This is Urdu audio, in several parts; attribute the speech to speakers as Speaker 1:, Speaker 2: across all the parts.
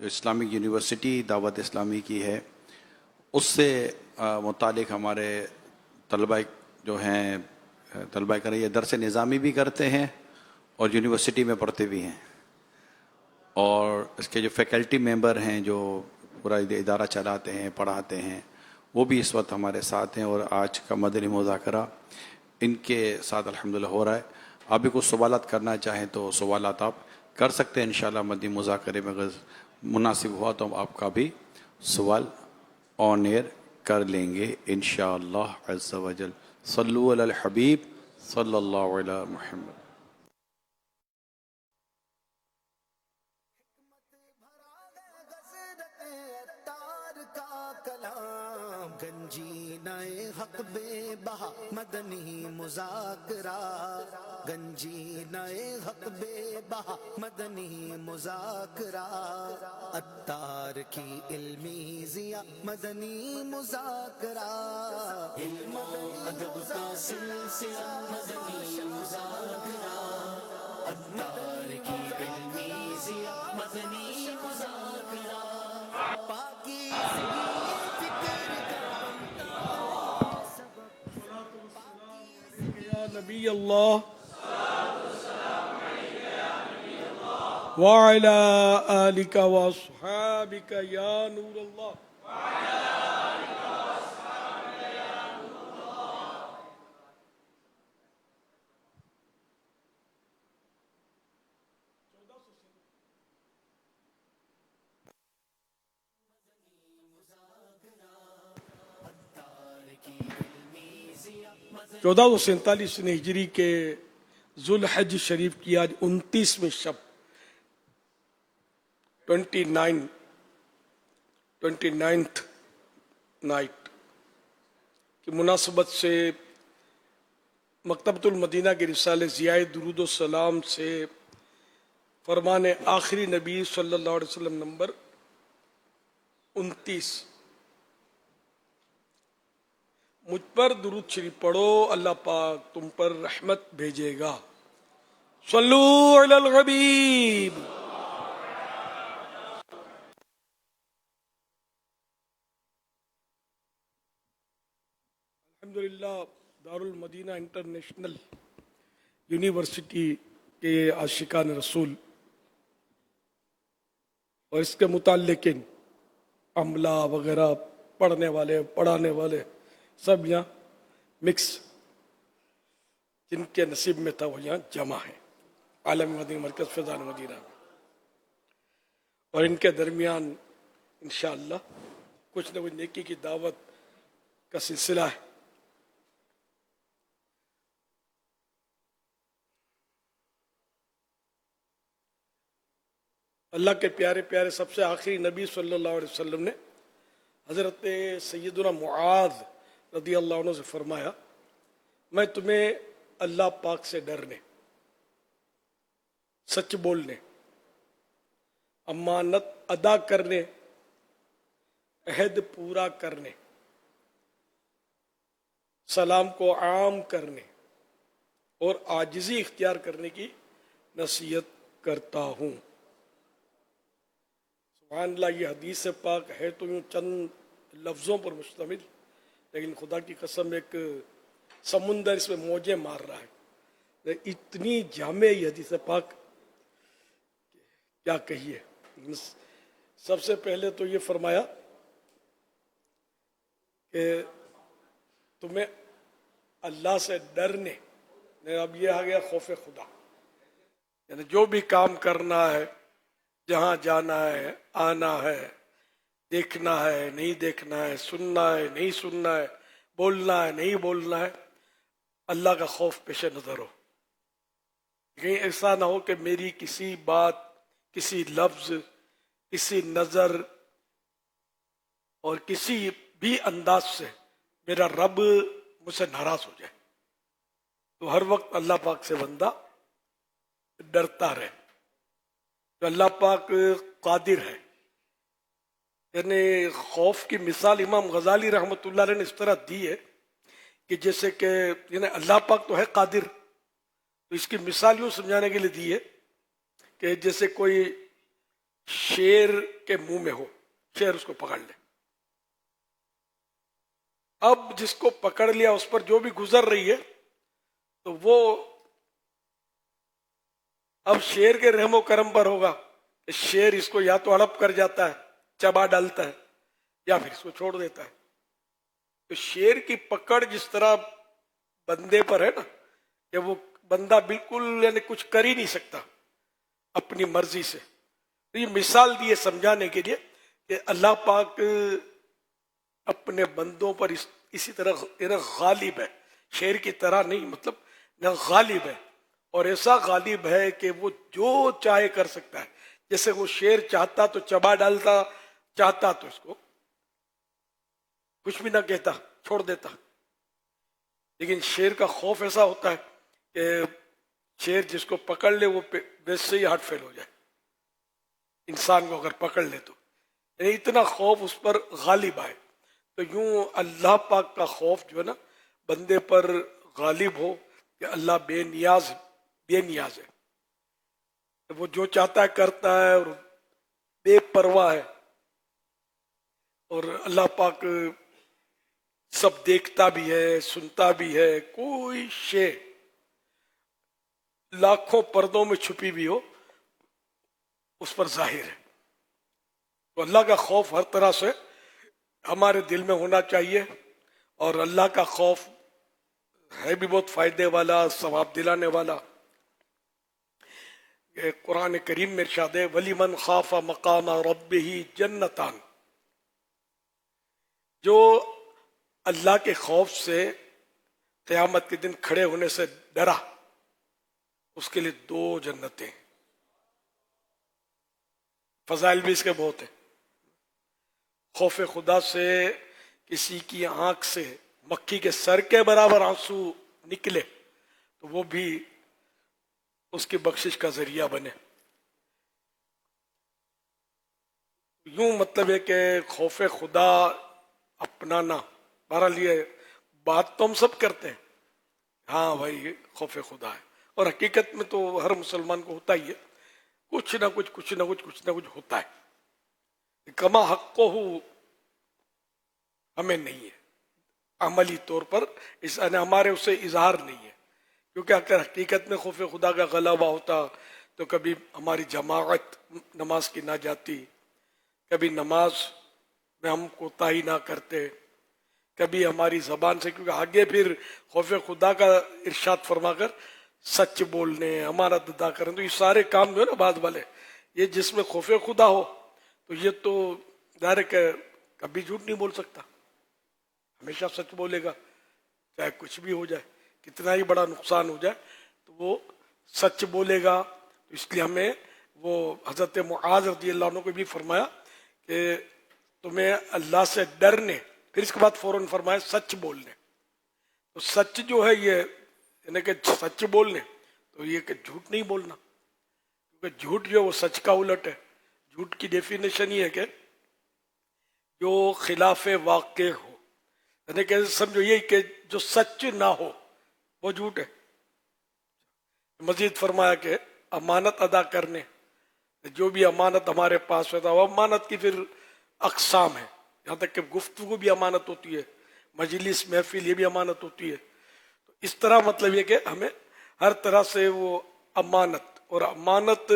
Speaker 1: جو اسلامک یونیورسٹی دعوت اسلامی کی ہے اس سے متعلق ہمارے طلباء جو ہیں طلباء کریں یہ درس نظامی بھی کرتے ہیں اور یونیورسٹی میں پڑھتے بھی ہیں، اور اس کے جو فیکلٹی ممبر ہیں جو پورا ادارہ چلاتے ہیں پڑھاتے ہیں وہ بھی اس وقت ہمارے ساتھ ہیں، اور آج کا مدنی مذاکرہ ان کے ساتھ الحمدللہ ہو رہا ہے۔ آپ بھی کچھ سوالات کرنا چاہیں تو سوالات آپ کر سکتے ہیں انشاءاللہ مدنی مذاکرے میں، اگر مناسب ہوا تو ہم آپ کا بھی سوال آن ایئر کر لیں گے انشاءاللہ عز و جل۔ صلو علی الحبیب صلی اللہ علیہ محمد۔
Speaker 2: گنجی نئے حق بے بہا مدنی مذاکرہ، گنجی نئے حق بے بہا مدنی مذاکرہ، عطار کی علمی ضیاء مدنی مذاکرہ، علم و ادب کا سلسلہ مدنی مذاکرہ، عطار کی علمی ضیاء مدنی مذاکرہ، پاکیزگی
Speaker 3: نبی اللہ وعلی آلک واصحابک یا نور اللہ۔ چودہ سو سینتالیس ہجری کے ذوالحج شریف کی آج 29ویں شب 29th نائٹ کی مناسبت سے مکتبۃ المدینہ کے رسالے ضیاء درود و سلام سے فرمان آخری نبی صلی اللہ علیہ وسلم نمبر 29، مجھ پر درود شریف پڑھو اللہ پاک تم پر رحمت بھیجے گا۔ صلو علی الحبیب۔ الحمدللہ دار المدینہ انٹرنیشنل یونیورسٹی کے عاشقان رسول اور اس کے متعلقین عملہ وغیرہ پڑھنے والے پڑھانے والے سب یہاں مکس جن کے نصیب میں تھا وہ یہاں جمع ہیں عالمی مدنی مرکز فیضان مدینہ میں، اور ان کے درمیان انشاءاللہ کچھ نہ کچھ نیکی کی دعوت کا سلسلہ ہے۔ اللہ کے پیارے پیارے سب سے آخری نبی صلی اللہ علیہ وسلم نے حضرت سیدنا معاذ رضی اللہ عنہ سے فرمایا، میں تمہیں اللہ پاک سے ڈرنے، سچ بولنے، امانت ادا کرنے، عہد پورا کرنے، سلام کو عام کرنے اور عاجزی اختیار کرنے کی نصیحت کرتا ہوں۔ سبحان اللہ، یہ حدیث پاک ہے تو یوں چند لفظوں پر مشتمل، لیکن خدا کی قسم ایک سمندر اس میں موجیں مار رہا ہے، اتنی جامع یہ حدیث پاک کیا کہیے۔ سب سے پہلے تو یہ فرمایا کہ تمہیں اللہ سے ڈرنے، اب یہ آ گیا خوف خدا، یعنی جو بھی کام کرنا ہے، جہاں جانا ہے، آنا ہے، دیکھنا ہے نہیں دیکھنا ہے، سننا ہے نہیں سننا ہے، بولنا ہے نہیں بولنا ہے، اللہ کا خوف پیش نظر ہو۔ کہیں ایسا نہ ہو کہ میری کسی بات، کسی لفظ، کسی نظر اور کسی بھی انداز سے میرا رب مجھ سے ناراض ہو جائے، تو ہر وقت اللہ پاک سے بندہ ڈرتا رہے کہ اللہ پاک قادر ہے۔ یعنی خوف کی مثال امام غزالی رحمۃ اللہ علیہ نے اس طرح دی ہے کہ جیسے کہ یعنی اللہ پاک تو ہے قادر، تو اس کی مثال یوں سمجھانے کے لیے دی ہے کہ جیسے کوئی شیر کے منہ میں ہو، شیر اس کو پکڑ لے. اب جس کو پکڑ لیا اس پر جو بھی گزر رہی ہے تو وہ اب شیر کے رحم و کرم پر ہوگا. شیر اس کو یا تو ہڑپ کر جاتا ہے، چبا ڈالتا ہے، یا پھر اس کو چھوڑ دیتا ہے. تو شیر کی پکڑ جس طرح بندے پر ہے نا کہ وہ بندہ بالکل یعنی کچھ کر ہی نہیں سکتا اپنی مرضی سے. تو یہ مثال دی ہے سمجھانے کے لیے کہ اللہ پاک اپنے بندوں پر اسی طرح غالب ہے، شیر کی طرح نہیں، مطلب غالب ہے. اور ایسا غالب ہے کہ وہ جو چاہے کر سکتا ہے. جیسے وہ شیر چاہتا تو چبا ڈالتا، چاہتا تو اس کو کچھ بھی نہ کہتا، چھوڑ دیتا. لیکن شیر کا خوف ایسا ہوتا ہے کہ شیر جس کو پکڑ لے وہ ویسے ہی ہارٹ فیل ہو جائے، انسان کو اگر پکڑ لے تو. یعنی اتنا خوف اس پر غالب آئے. تو یوں اللہ پاک کا خوف جو ہے نا بندے پر غالب ہو کہ اللہ بے نیاز ہے، وہ جو چاہتا ہے کرتا ہے اور بے پرواہ ہے. اور اللہ پاک سب دیکھتا بھی ہے، سنتا بھی ہے. کوئی شے لاکھوں پردوں میں چھپی بھی ہو اس پر ظاہر ہے. تو اللہ کا خوف ہر طرح سے ہمارے دل میں ہونا چاہیے. اور اللہ کا خوف ہے بھی بہت فائدے والا، ثواب دلانے والا. قرآن کریم میں ارشاد ہے وَلِمَنْ خَافَ مَقَامَ رَبِّهِ جَنَّتَانِ، جو اللہ کے خوف سے قیامت کے دن کھڑے ہونے سے ڈرا اس کے لیے 2 جنتیں. فضائل بھی اس کے بہت ہیں. خوف خدا سے کسی کی آنکھ سے مکھی کے سر کے برابر آنسو نکلے تو وہ بھی اس کی بخشش کا ذریعہ بنے. یوں مطلب ہے کہ خوف خدا اپنانا. بہرحال یہ بات تو ہم سب کرتے ہیں، ہاں بھائی خوف خدا ہے، اور حقیقت میں تو ہر مسلمان کو ہوتا ہی ہے. کچھ نہ کچھ ہوتا ہے. کما حق کو ہمیں نہیں ہے عملی طور پر، اس ہمارے اسے اظہار نہیں ہے. کیونکہ اگر حقیقت میں خوف خدا کا غلبہ ہوتا تو کبھی ہماری جماعت نماز کی نہ جاتی، کبھی نماز میں ہم کوتاہی نہ کرتے، کبھی ہماری زبان سے، کیونکہ آگے پھر خوف خدا کا ارشاد فرما کر سچ بولنے، امانت ادا کرنے، تو یہ سارے کام جو ہے نا بعد والے، یہ جس میں خوف خدا ہو تو یہ تو ظاہر کہ کبھی جھوٹ نہیں بول سکتا، ہمیشہ سچ بولے گا، چاہے کچھ بھی ہو جائے، کتنا ہی بڑا نقصان ہو جائے تو وہ سچ بولے گا. تو اس لیے ہمیں وہ حضرت معاذ رضی اللہ عنہ کو بھی فرمایا کہ تمہیں اللہ سے ڈرنے، پھر اس کے بعد فوراً فرمایا سچ بولنے. تو سچ جو ہے یہ یعنی کہ سچ بولنے تو یہ کہ جھوٹ نہیں بولنا، کیونکہ جھوٹ جو وہ سچ کا الٹ ہے. جھوٹ کی ڈیفینیشن یہ ہے کہ جو خلاف واقع ہو، یعنی کہ سمجھو یہی کہ جو سچ نہ ہو وہ جھوٹ ہے. مزید فرمایا کہ امانت ادا کرنے، جو بھی امانت ہمارے پاس ہوتا ہے وہ امانت کی پھر اقسام ہے، یہاں تک کہ گفتگو بھی امانت ہوتی ہے، مجلس محفل یہ بھی امانت ہوتی ہے. تو اس طرح مطلب یہ کہ ہمیں ہر طرح سے وہ امانت، اور امانت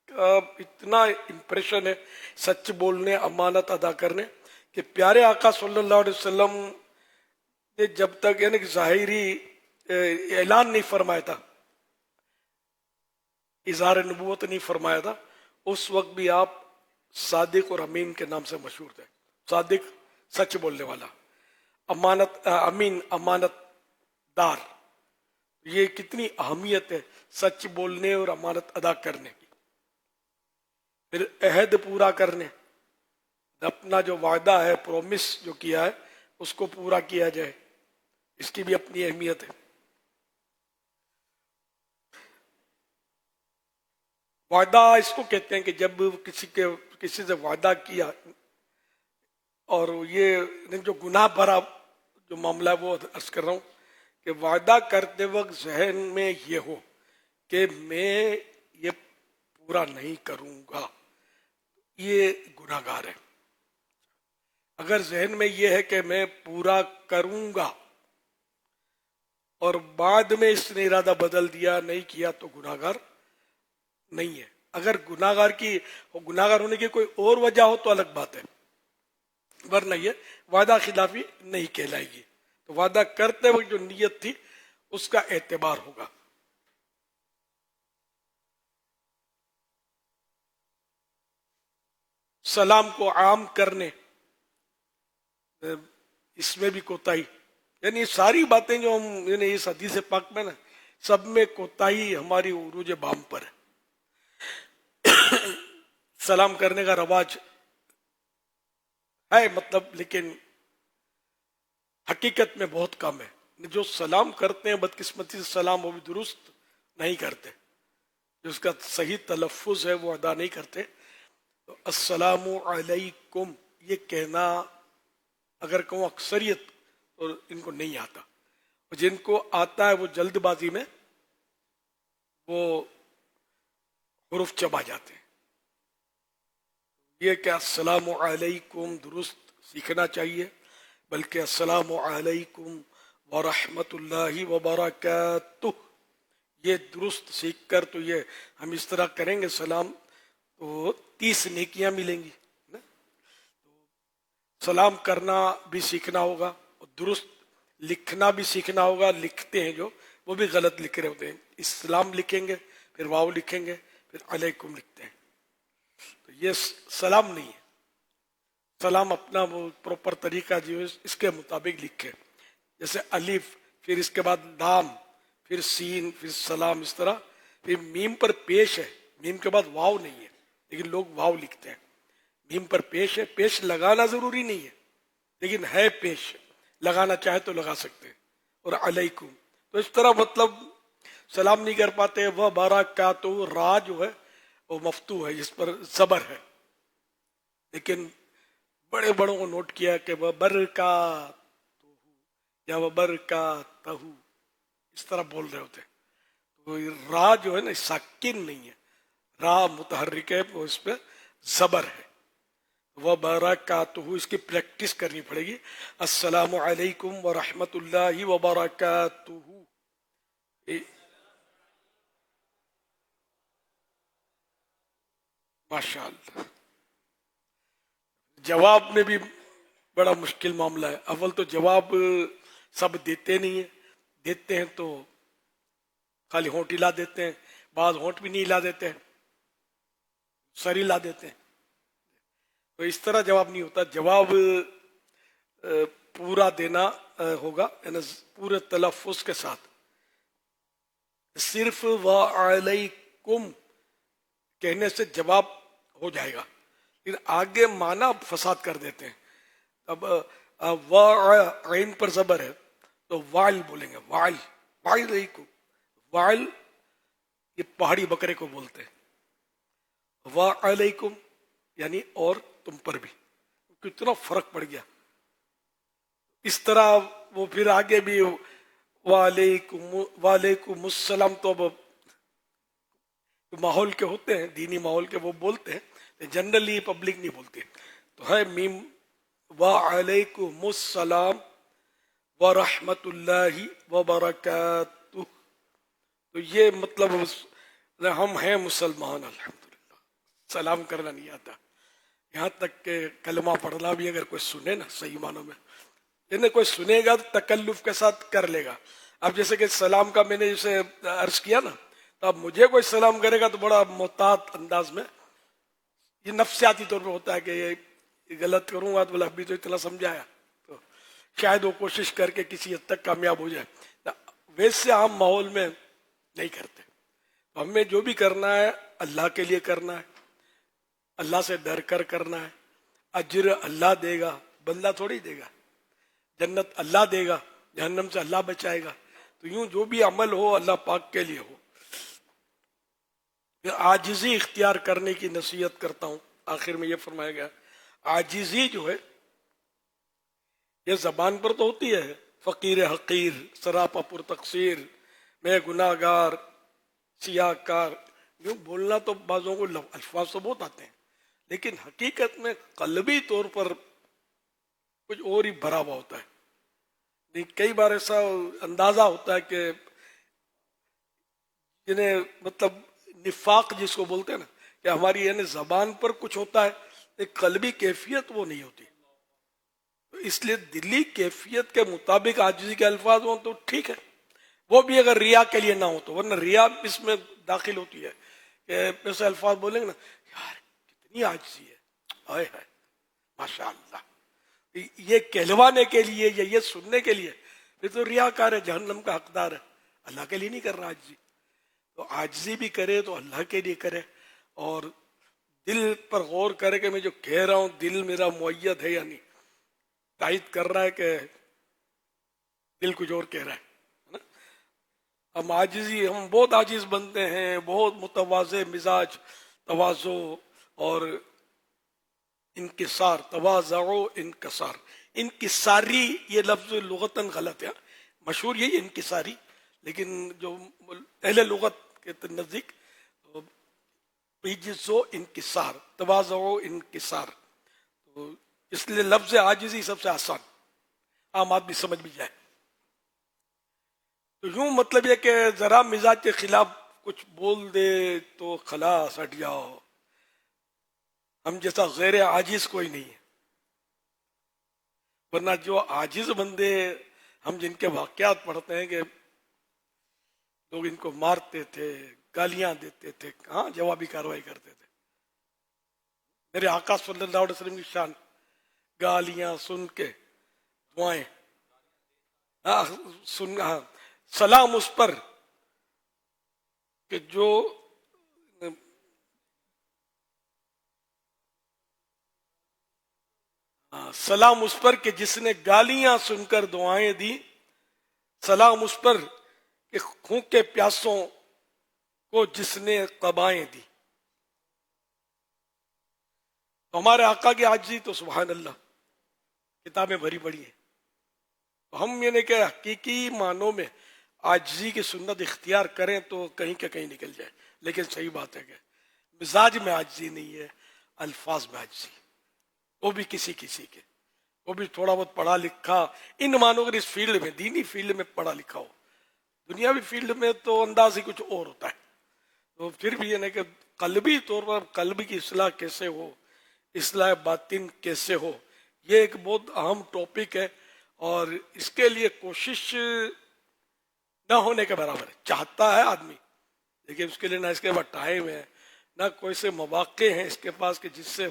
Speaker 3: کا اتنا امپریشن ہے سچ بولنے، امانت ادا کرنے، کہ پیارے آقا صلی اللہ علیہ وسلم نے جب تک یعنی کہ ظاہری اعلان نہیں فرمایا تھا، اظہار نبوت نہیں فرمایا تھا، اس وقت بھی آپ صادق اور امین کے نام سے مشہور تھے. صادق سچ بولنے والا، امین امانت دار. یہ کتنی اہمیت ہے سچ بولنے اور امانت ادا کرنے کی. پھر عہد پورا کرنے، اپنا جو وعدہ ہے، پرومس جو کیا ہے اس کو پورا کیا جائے، اس کی بھی اپنی اہمیت ہے. وعدہ اس کو کہتے ہیں کہ جب کسی سے وعدہ کیا، اور یہ جو گناہ بھرا جو معاملہ ہے وہ عرض کر رہا ہوں کہ وعدہ کرتے وقت ذہن میں یہ ہو کہ میں یہ پورا نہیں کروں گا، یہ گناہ گار ہے. اگر ذہن میں یہ ہے کہ میں پورا کروں گا اور بعد میں اس نے ارادہ بدل دیا نہیں کیا تو گناہ گار نہیں ہے. اگر گناہ گار ہونے کی کوئی اور وجہ ہو تو الگ بات ہے، ورنہ یہ وعدہ خلافی نہیں کہلائے گی. تو وعدہ کرتے وقت جو نیت تھی اس کا اعتبار ہوگا. سلام کو عام کرنے، اس میں بھی کوتاہی، یعنی ساری باتیں جو ہم یعنی اس حدیث پاک میں نا سب میں کوتاہی ہماری عروج بام پر ہے. سلام کرنے کا رواج ہے مطلب، لیکن حقیقت میں بہت کم ہے. جو سلام کرتے ہیں بدقسمتی سے سلام وہ بھی درست نہیں کرتے، جس کا صحیح تلفظ ہے وہ ادا نہیں کرتے. تو السلام علیکم یہ کہنا اگر کہوں اکثریت اور ان کو نہیں آتا، جن کو آتا ہے وہ جلد بازی میں وہ حروف چبا جاتے ہیں. یہ کہ السلام علیکم درست سیکھنا چاہیے، بلکہ السلام علیکم ورحمۃ اللہ وبرکاتہ یہ درست سیکھ کر تو یہ ہم اس طرح کریں گے سلام تو 30 نیکیاں ملیں گی. سلام کرنا بھی سیکھنا ہوگا اور درست لکھنا بھی سیکھنا ہوگا. لکھتے ہیں جو وہ بھی غلط لکھ رہے ہوتے ہیں، اسلام لکھیں گے پھر واو لکھیں گے پھر علیکم لکھتے ہیں، تو یہ سلام نہیں ہے. سلام اپنا وہ پراپر طریقہ جو ہے اس کے مطابق لکھے، جیسے الف پھر اس کے بعد لام پھر سین پھر سلام، اس طرح. پھر میم پر پیش ہے، میم کے بعد واو نہیں ہے لیکن لوگ واو لکھتے ہیں. میم پر پیش ہے، پیش لگانا ضروری نہیں ہے لیکن ہے پیش، لگانا چاہے تو لگا سکتے ہیں. اور علیکم تو اس طرح مطلب سلام نہیں کر پاتے. وہ برکاتہ را جو ہے وہ مفتوح ہے، جس پر زبر ہے، لیکن بڑے بڑوں کو نوٹ کیا کہ وہ برکات یا وہ برکاتہ اس طرح بول رہے ہوتے. تو را جو ہے نا ساکن نہیں ہے، را متحرک ہے، وہ اس پہ زبر ہے. وہ برکاتہ اس کی پریکٹس کرنی پڑے گی. السلام علیکم ورحمۃ اللہ وبرکاتہ. ماشاء اللہ. جواب میں بھی بڑا مشکل معاملہ ہے. اول تو جواب سب دیتے نہیں ہیں، دیتے ہیں تو خالی ہونٹ ہلا دیتے ہیں، بعض ہونٹ بھی نہیں ہلا دیتے ہیں، سر ہلا دیتے ہیں. تو اس طرح جواب نہیں ہوتا. جواب پورا دینا ہوگا، یعنی پورے تلفظ کے ساتھ. صرف وعلیکم کہنے سے جواب ہو جائے گا، لیکن آگے معنی فساد کر دیتے ہیں. اب عین پر زبر ہے تو وائل بولیں گے، وائل وعلیکم. وائل یہ پہاڑی بکرے کو بولتے ہیں. وعلیکم یعنی اور تم پر بھی. کتنا فرق پڑ گیا. اس طرح وہ پھر آگے بھی وعلیکم السلام. تو اب ماحول کے ہوتے ہیں، دینی ماحول کے، وہ بولتے ہیں، جنرلی پبلک نہیں بولتی. تو ہے میم وعلیکم السلام ورحمۃ اللہ وبرکاتہ. تو یہ مطلب ہم ہیں مسلمان الحمدللہ، سلام کرنا نہیں آتا. یہاں تک کہ کلمہ پڑھنا بھی اگر کوئی سنے نا صحیح معنوں میں، یعنی کوئی سنے گا تو تکلف کے ساتھ کر لے گا. اب جیسے کہ سلام کا میں نے جیسے عرض کیا نا، تو اب مجھے کوئی سلام کرے گا تو بڑا محتاط انداز میں، یہ نفسیاتی طور پہ ہوتا ہے کہ یہ غلط کروں گا تو بولا ابھی تو اتنا سمجھایا، تو شاید وہ کوشش کر کے کسی حد تک کامیاب ہو جائے. ویسے عام ماحول میں نہیں کرتے. تو ہمیں جو بھی کرنا ہے اللہ کے لیے کرنا ہے، اللہ سے ڈر کر کرنا ہے. اجر اللہ دے گا، بندہ تھوڑی دے گا. جنت اللہ دے گا، جہنم سے اللہ بچائے گا. تو یوں جو بھی عمل ہو اللہ پاک کے لیے ہو. عاجزی اختیار کرنے کی نصیحت کرتا ہوں. آخر میں یہ فرمایا گیا عاجزی جو ہے یہ زبان پر تو ہوتی ہے، فقیر حقیر، سراپا پر تقصیر، میں گناہ گار، سیاہ کار، یوں بولنا تو بعضوں کو الفاظ تو بہت آتے ہیں، لیکن حقیقت میں قلبی طور پر کچھ اور ہی بھرا ہوا ہوتا ہے. کئی بار ایسا اندازہ ہوتا ہے کہ جنہیں مطلب نفاق جس کو بولتے ہیں نا، کہ ہماری یعنی زبان پر کچھ ہوتا ہے، ایک قلبی کیفیت وہ نہیں ہوتی. تو اس لیے دلی کیفیت کے مطابق عاجزی کے الفاظ ہوں تو ٹھیک ہے، وہ بھی اگر ریا کے لیے نہ ہو تو، ورنہ ریا اس میں داخل ہوتی ہے کہ ایسے الفاظ بولیں گے نا، یار کتنی عاجزی ہے، ہائے ہائے ماشاء اللہ، یہ کہلوانے کے لیے یا یہ سننے کے لیے یہ تو ریاکار ہے، جہنم کا حقدار ہے، اللہ کے لیے نہیں کر رہا عاجزی. تو عاجزی بھی کرے تو اللہ کے لیے کرے، اور دل پر غور کرے کہ میں جو کہہ رہا ہوں دل میرا معید ہے یا نہیں. تائید کر رہا ہے کہ دل کچھ اور کہہ رہا ہے نا. ہم عاجزی، ہم بہت عاجز بنتے ہیں، بہت متواضع مزاج، تواضع اور انکسار، تواضع و انکسار. انکساری یہ لفظ لغتاً غلط ہے، مشہور یہی انکساری، لیکن جو اہل لغت کے نزدیک عجز و انکسار، تواضع و انکسار. تو اس لیے لفظ عاجزی سب سے آسان، عام آدمی سمجھ بھی جائے. تو یوں مطلب یہ کہ ذرا مزاج کے خلاف کچھ بول دے تو خلاص ہٹ جاؤ، ہم جیسا غیر عاجز کوئی نہیں ہے. ورنہ جو عاجز بندے ہم جن کے واقعات پڑھتے ہیں کہ لوگ ان کو مارتے تھے، گالیاں دیتے تھے، کہاں جوابی کارروائی کرتے تھے. میرے آقا صلی اللہ علیہ وسلم کی شان، گالیاں سن کے دعائیں، سلام اس پر کہ جو سلام اس پر کہ جس نے گالیاں سن کر دعائیں دی، سلام اس پر کہ پھونکے پیاسوں کو جس نے قبائیں دی. تو ہمارے آقا کی عاجزی تو سبحان اللہ کتابیں بھری پڑی ہیں. تو ہم یہ نہیں کہ حقیقی معنوں میں عاجزی کی سنت اختیار کریں تو کہیں کہ کہیں نکل جائے، لیکن صحیح بات ہے کہ مزاج میں عاجزی نہیں ہے، الفاظ میں عاجزی، وہ بھی کسی کسی کے، وہ بھی تھوڑا بہت پڑھا لکھا، ان معنوں کے اس فیلڈ میں، دینی فیلڈ میں پڑھا لکھا ہو. دنیاوی فیلڈ میں تو انداز ہی کچھ اور ہوتا ہے. تو پھر بھی یہ نہیں کہ قلبی طور پر قلب کی اصلاح کیسے ہو، اصلاح باطن کیسے ہو، یہ ایک بہت اہم ٹاپک ہے، اور اس کے لیے کوشش نہ ہونے کے برابر ہے. چاہتا ہے آدمی، لیکن اس کے لیے نہ اس کے پاس ٹائم ہے، نہ کوئی سے مواقع ہیں اس کے پاس کہ جس سے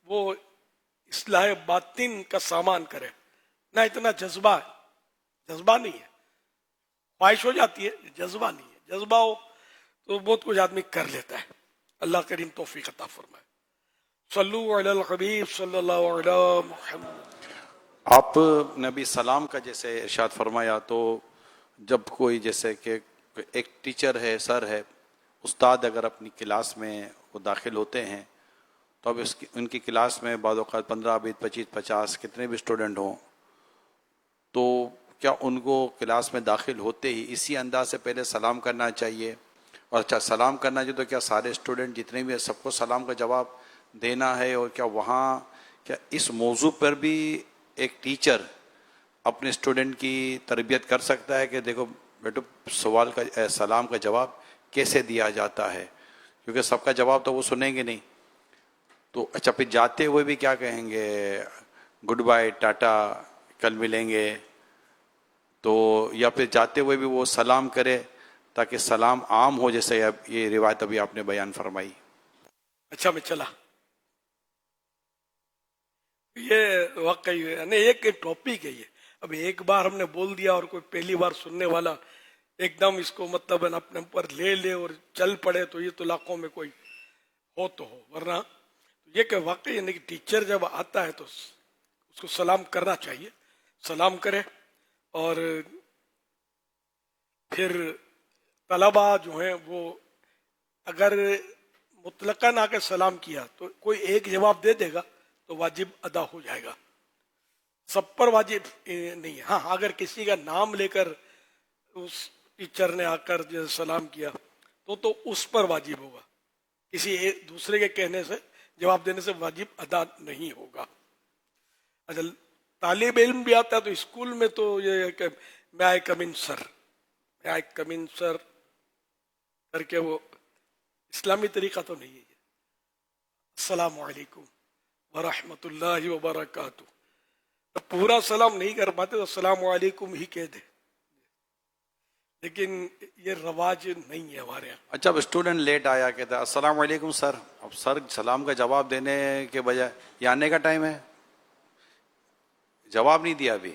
Speaker 3: وہ اصلاح باطن کا سامان کرے، نہ اتنا جذبہ ہے، جذبہ نہیں ہے. خواہش ہو جاتی ہے، جذبہ نہیں ہے. جذبہ ہو تو بہت کچھ آدمی کر لیتا ہے. اللہ کریم توفیق عطا فرمائے. صلو علی الحبیب صلی اللہ علیہ محمد.
Speaker 1: آپ نے ابھی سلام کا جیسے ارشاد فرمایا، تو جب کوئی جیسے کہ ایک ٹیچر ہے، سر ہے، استاد اگر اپنی کلاس میں وہ داخل ہوتے ہیں تو اب ان کی کلاس میں بعض اوقات 15 20 25 50 کتنے بھی اسٹوڈنٹ ہوں، تو کیا ان کو کلاس میں داخل ہوتے ہی اسی انداز سے پہلے سلام کرنا چاہیے؟ اور اچھا سلام کرنا چاہیے تو کیا سارے اسٹوڈنٹ جتنے بھی ہیں سب کو سلام کا جواب دینا ہے؟ اور کیا وہاں کیا اس موضوع پر بھی ایک ٹیچر اپنے اسٹوڈنٹ کی تربیت کر سکتا ہے کہ دیکھو بیٹو سوال کا سلام کا جواب کیسے دیا جاتا ہے؟ کیونکہ سب کا جواب تو وہ سنیں گے نہیں. تو اچھا پھر جاتے ہوئے بھی کیا کہیں گے؟ گڈ بائے، ٹاٹا، کل ملیں گے؟ تو یا پھر جاتے ہوئے بھی وہ سلام کرے تاکہ سلام عام ہو، جیسے یہ روایت ابھی آپ نے بیان فرمائی.
Speaker 3: اچھا میں چلا، یہ واقعی یعنی ایک ٹاپک ہے یہ. اب ایک بار ہم نے بول دیا اور کوئی پہلی بار سننے والا ایک دم اس کو مطلب اپنے اوپر لے لے اور چل پڑے تو یہ تو لاکھوں میں کوئی ہو تو ہو. ورنہ یہ کہ واقعی یعنی کہ ٹیچر جب آتا ہے تو اس کو سلام کرنا چاہیے، سلام کرے. اور پھر طلبا جو ہیں وہ اگر مطلقاً آ کے سلام کیا تو کوئی ایک جواب دے دے گا تو واجب ادا ہو جائے گا، سب پر واجب نہیں ہے. ہاں اگر کسی کا نام لے کر اس ٹیچر نے آ کر جو سلام کیا تو اس پر واجب ہوگا، کسی ایک دوسرے کے کہنے سے جواب دینے سے واجب ادا نہیں ہوگا. اچھا طالب علم بھی آتا ہے تو اسکول میں تو یہ ہے کہ میں آئی کم ان سر، میں آئی کم ان سر کر کے وہ اسلامی طریقہ تو نہیں ہے. السلام علیکم ورحمۃ اللہ وبرکاتہ، تو پورا سلام نہیں کر پاتے تو السلام علیکم ہی کہہ دے، لیکن یہ رواج نہیں ہے ہمارے یہاں.
Speaker 1: اچھا اب اسٹوڈنٹ لیٹ آیا کہتا ہے السلام علیکم سر، اب سر سلام کا جواب دینے کے بجائے یہ آنے کا ٹائم ہے، جواب نہیں دیا ابھی،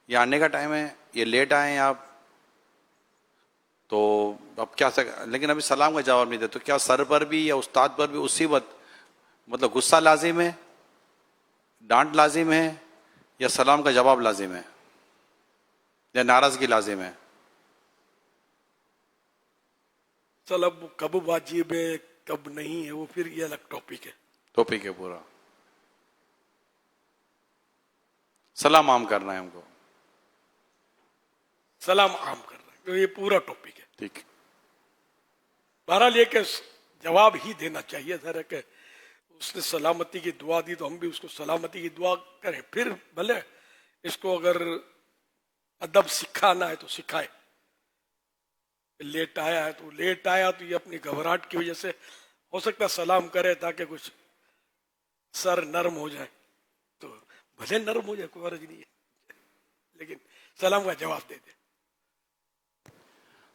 Speaker 1: یہ آنے کا ٹائم ہے، یہ لیٹ آئے ہیں آپ، تو اب کیا لیکن ابھی سلام کا جواب نہیں دیا، تو کیا سر پر بھی یا استاد پر بھی اسی وقت مطلب غصہ لازم ہے، ڈانٹ لازم ہے، یا سلام کا جواب لازم ہے، یا ناراضگی لازم ہے؟
Speaker 3: سلام کب واجب ہے کب نہیں ہے وہ پھر یہ الگ ٹاپک ہے.
Speaker 1: ٹاپک ہے پورا، سلام عام کرنا ہے ہم کو.
Speaker 3: سلام عام کر رہا ہے تو یہ پورا ٹاپک ہے.
Speaker 1: ٹھیک.
Speaker 3: بہرحال یہ کہ جواب ہی دینا چاہیے. ذرا کہ اس نے سلامتی کی دعا دی تو ہم بھی اس کو سلامتی کی دعا کریں، پھر بھلے اس کو اگر ادب سکھانا ہے تو سکھائے. لیٹ آیا ہے تو لیٹ آیا تو یہ اپنی گھبراہٹ کی وجہ سے ہو سکتا ہے سلام کرے تاکہ کچھ سر نرم ہو جائے، تو بھلے نرم ہو جائے کوئی غرض نہیں ہے، لیکن سلام کا جواب دے دے.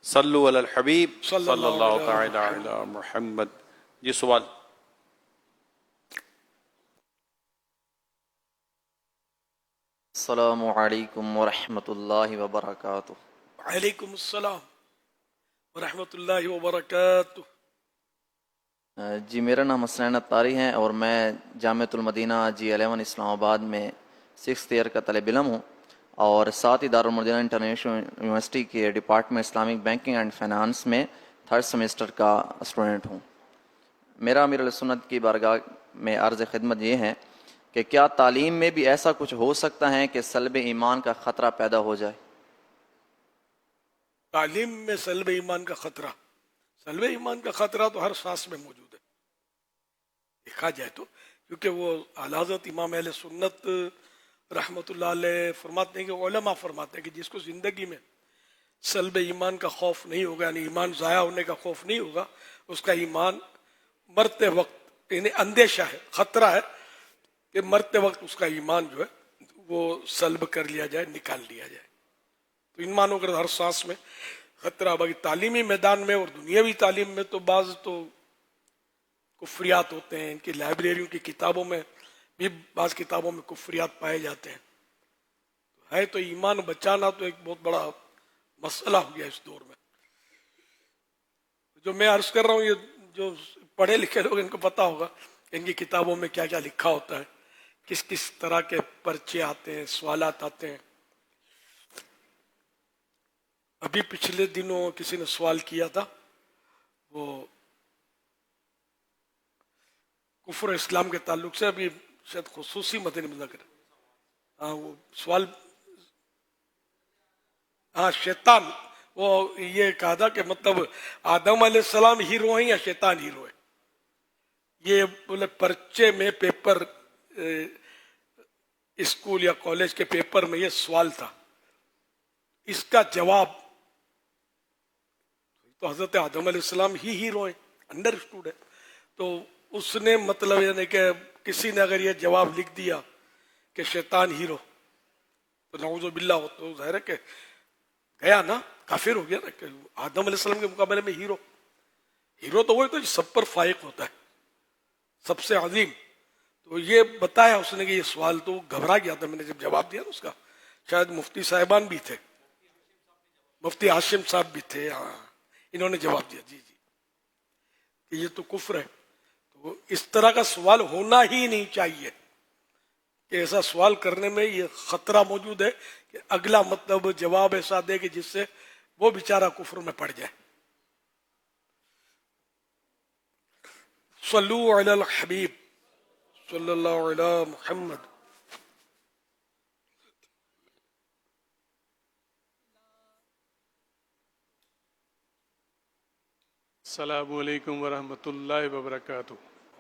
Speaker 1: صلو علی الحبیب
Speaker 3: صلی
Speaker 1: صلی
Speaker 3: اللہ
Speaker 1: اللہ
Speaker 3: علیہ
Speaker 1: تعالی علی محمد. جی سوال.
Speaker 4: السلام علیکم ورحمۃ اللہ وبرکاتہ.
Speaker 3: وعلیکم السلام ورحمۃ اللہ وبرکاتہ.
Speaker 4: جی میرا نام حسنین اتاری ہے اور میں جامعۃ المدینہ G11 اسلام آباد میں 6th ایئر کا طالب علم ہوں، اور ساتھ ہی دارالمدینہ انٹرنیشنل یونیورسٹی کے department Islamic banking and finance میں 3rd سیمسٹر کا اسٹوڈنٹ ہوں. میرا امیر علیہ سنت کی بارگاہ میں عرض خدمت یہ ہے کہ کیا تعلیم میں بھی ایسا کچھ ہو سکتا ہے کہ سلب ایمان کا خطرہ پیدا ہو جائے؟
Speaker 3: تعلیم میں سلب ایمان کا خطرہ، سلب ایمان کا خطرہ تو ہر سانس میں موجود ہے دیکھا جائے تو، کیونکہ وہ اعلی حضرت امام اہل سنت رحمۃ اللہ علیہ فرماتے ہیں کہ علماء فرماتے ہیں کہ جس کو زندگی میں سلب ایمان کا خوف نہیں ہوگا، یعنی ایمان ضائع ہونے کا خوف نہیں ہوگا، اس کا ایمان مرتے وقت یعنی اندیشہ ہے، خطرہ ہے کہ مرتے وقت اس کا ایمان جو ہے وہ سلب کر لیا جائے، نکال لیا جائے. تو ان معنوں کا ہر سانس میں خطرہ. باقی تعلیمی میدان میں اور دنیاوی تعلیم میں تو بعض تو کفریات ہوتے ہیں، ان کی لائبریریوں کی کتابوں میں بھی بعض کتابوں میں کفریات پائے جاتے ہیں. ہے تو ایمان بچانا تو ایک بہت بڑا مسئلہ ہو گیا اس دور میں. جو میں عرض کر رہا ہوں یہ جو پڑھے لکھے لوگ ان کو پتا ہوگا ان کی کتابوں میں کیا کیا لکھا ہوتا ہے، کس کس طرح کے پرچے آتے ہیں، سوالات آتے ہیں. ابھی پچھلے دنوں کسی نے سوال کیا تھا، وہ کفر اسلام کے تعلق سے، ابھی شاید خصوصی مدنی مذاکرہ، ہاں وہ سوال، ہاں شیطان، وہ یہ کہا تھا کہ مطلب آدم علیہ السلام ہیرو ہیں یا شیطان ہیرو ہے. یہ بولے پرچے میں پیپر اسکول یا کالج کے پیپر میں یہ سوال تھا. اس کا جواب تو حضرت آدم علیہ السلام ہی ہیرو ہے، انڈرسٹوڈ ہے. تو اس نے مطلب یعنی کہ کسی نے اگر یہ جواب لکھ دیا کہ شیطان ہیرو تو نعوذ باللہ ہو، تو ظاہر ہے کہ گیا نا، کافر ہو گیا نا، کہ آدم علیہ السلام کے مقابلے میں ہیرو. ہیرو تو وہی تو سب پر فائق ہوتا ہے، سب سے عظیم. تو یہ بتایا اس نے کہ یہ سوال، تو گھبرا گیا تھا. میں نے جب جواب دیا اس کا، شاید مفتی صاحبان بھی تھے، مفتی ہاشم صاحب بھی تھے، ہاں انہوں نے جواب دیا جی کہ یہ تو کفر ہے. تو اس طرح کا سوال ہونا ہی نہیں چاہیے کہ ایسا سوال کرنے میں یہ خطرہ موجود ہے کہ اگلا مطلب جواب ایسا دے کہ جس سے وہ بیچارہ کفر میں پڑ جائے. صلو علی الحبیب صلی اللہ علی محمد.
Speaker 5: السلام علیکم ورحمۃ اللہ وبرکاتہ.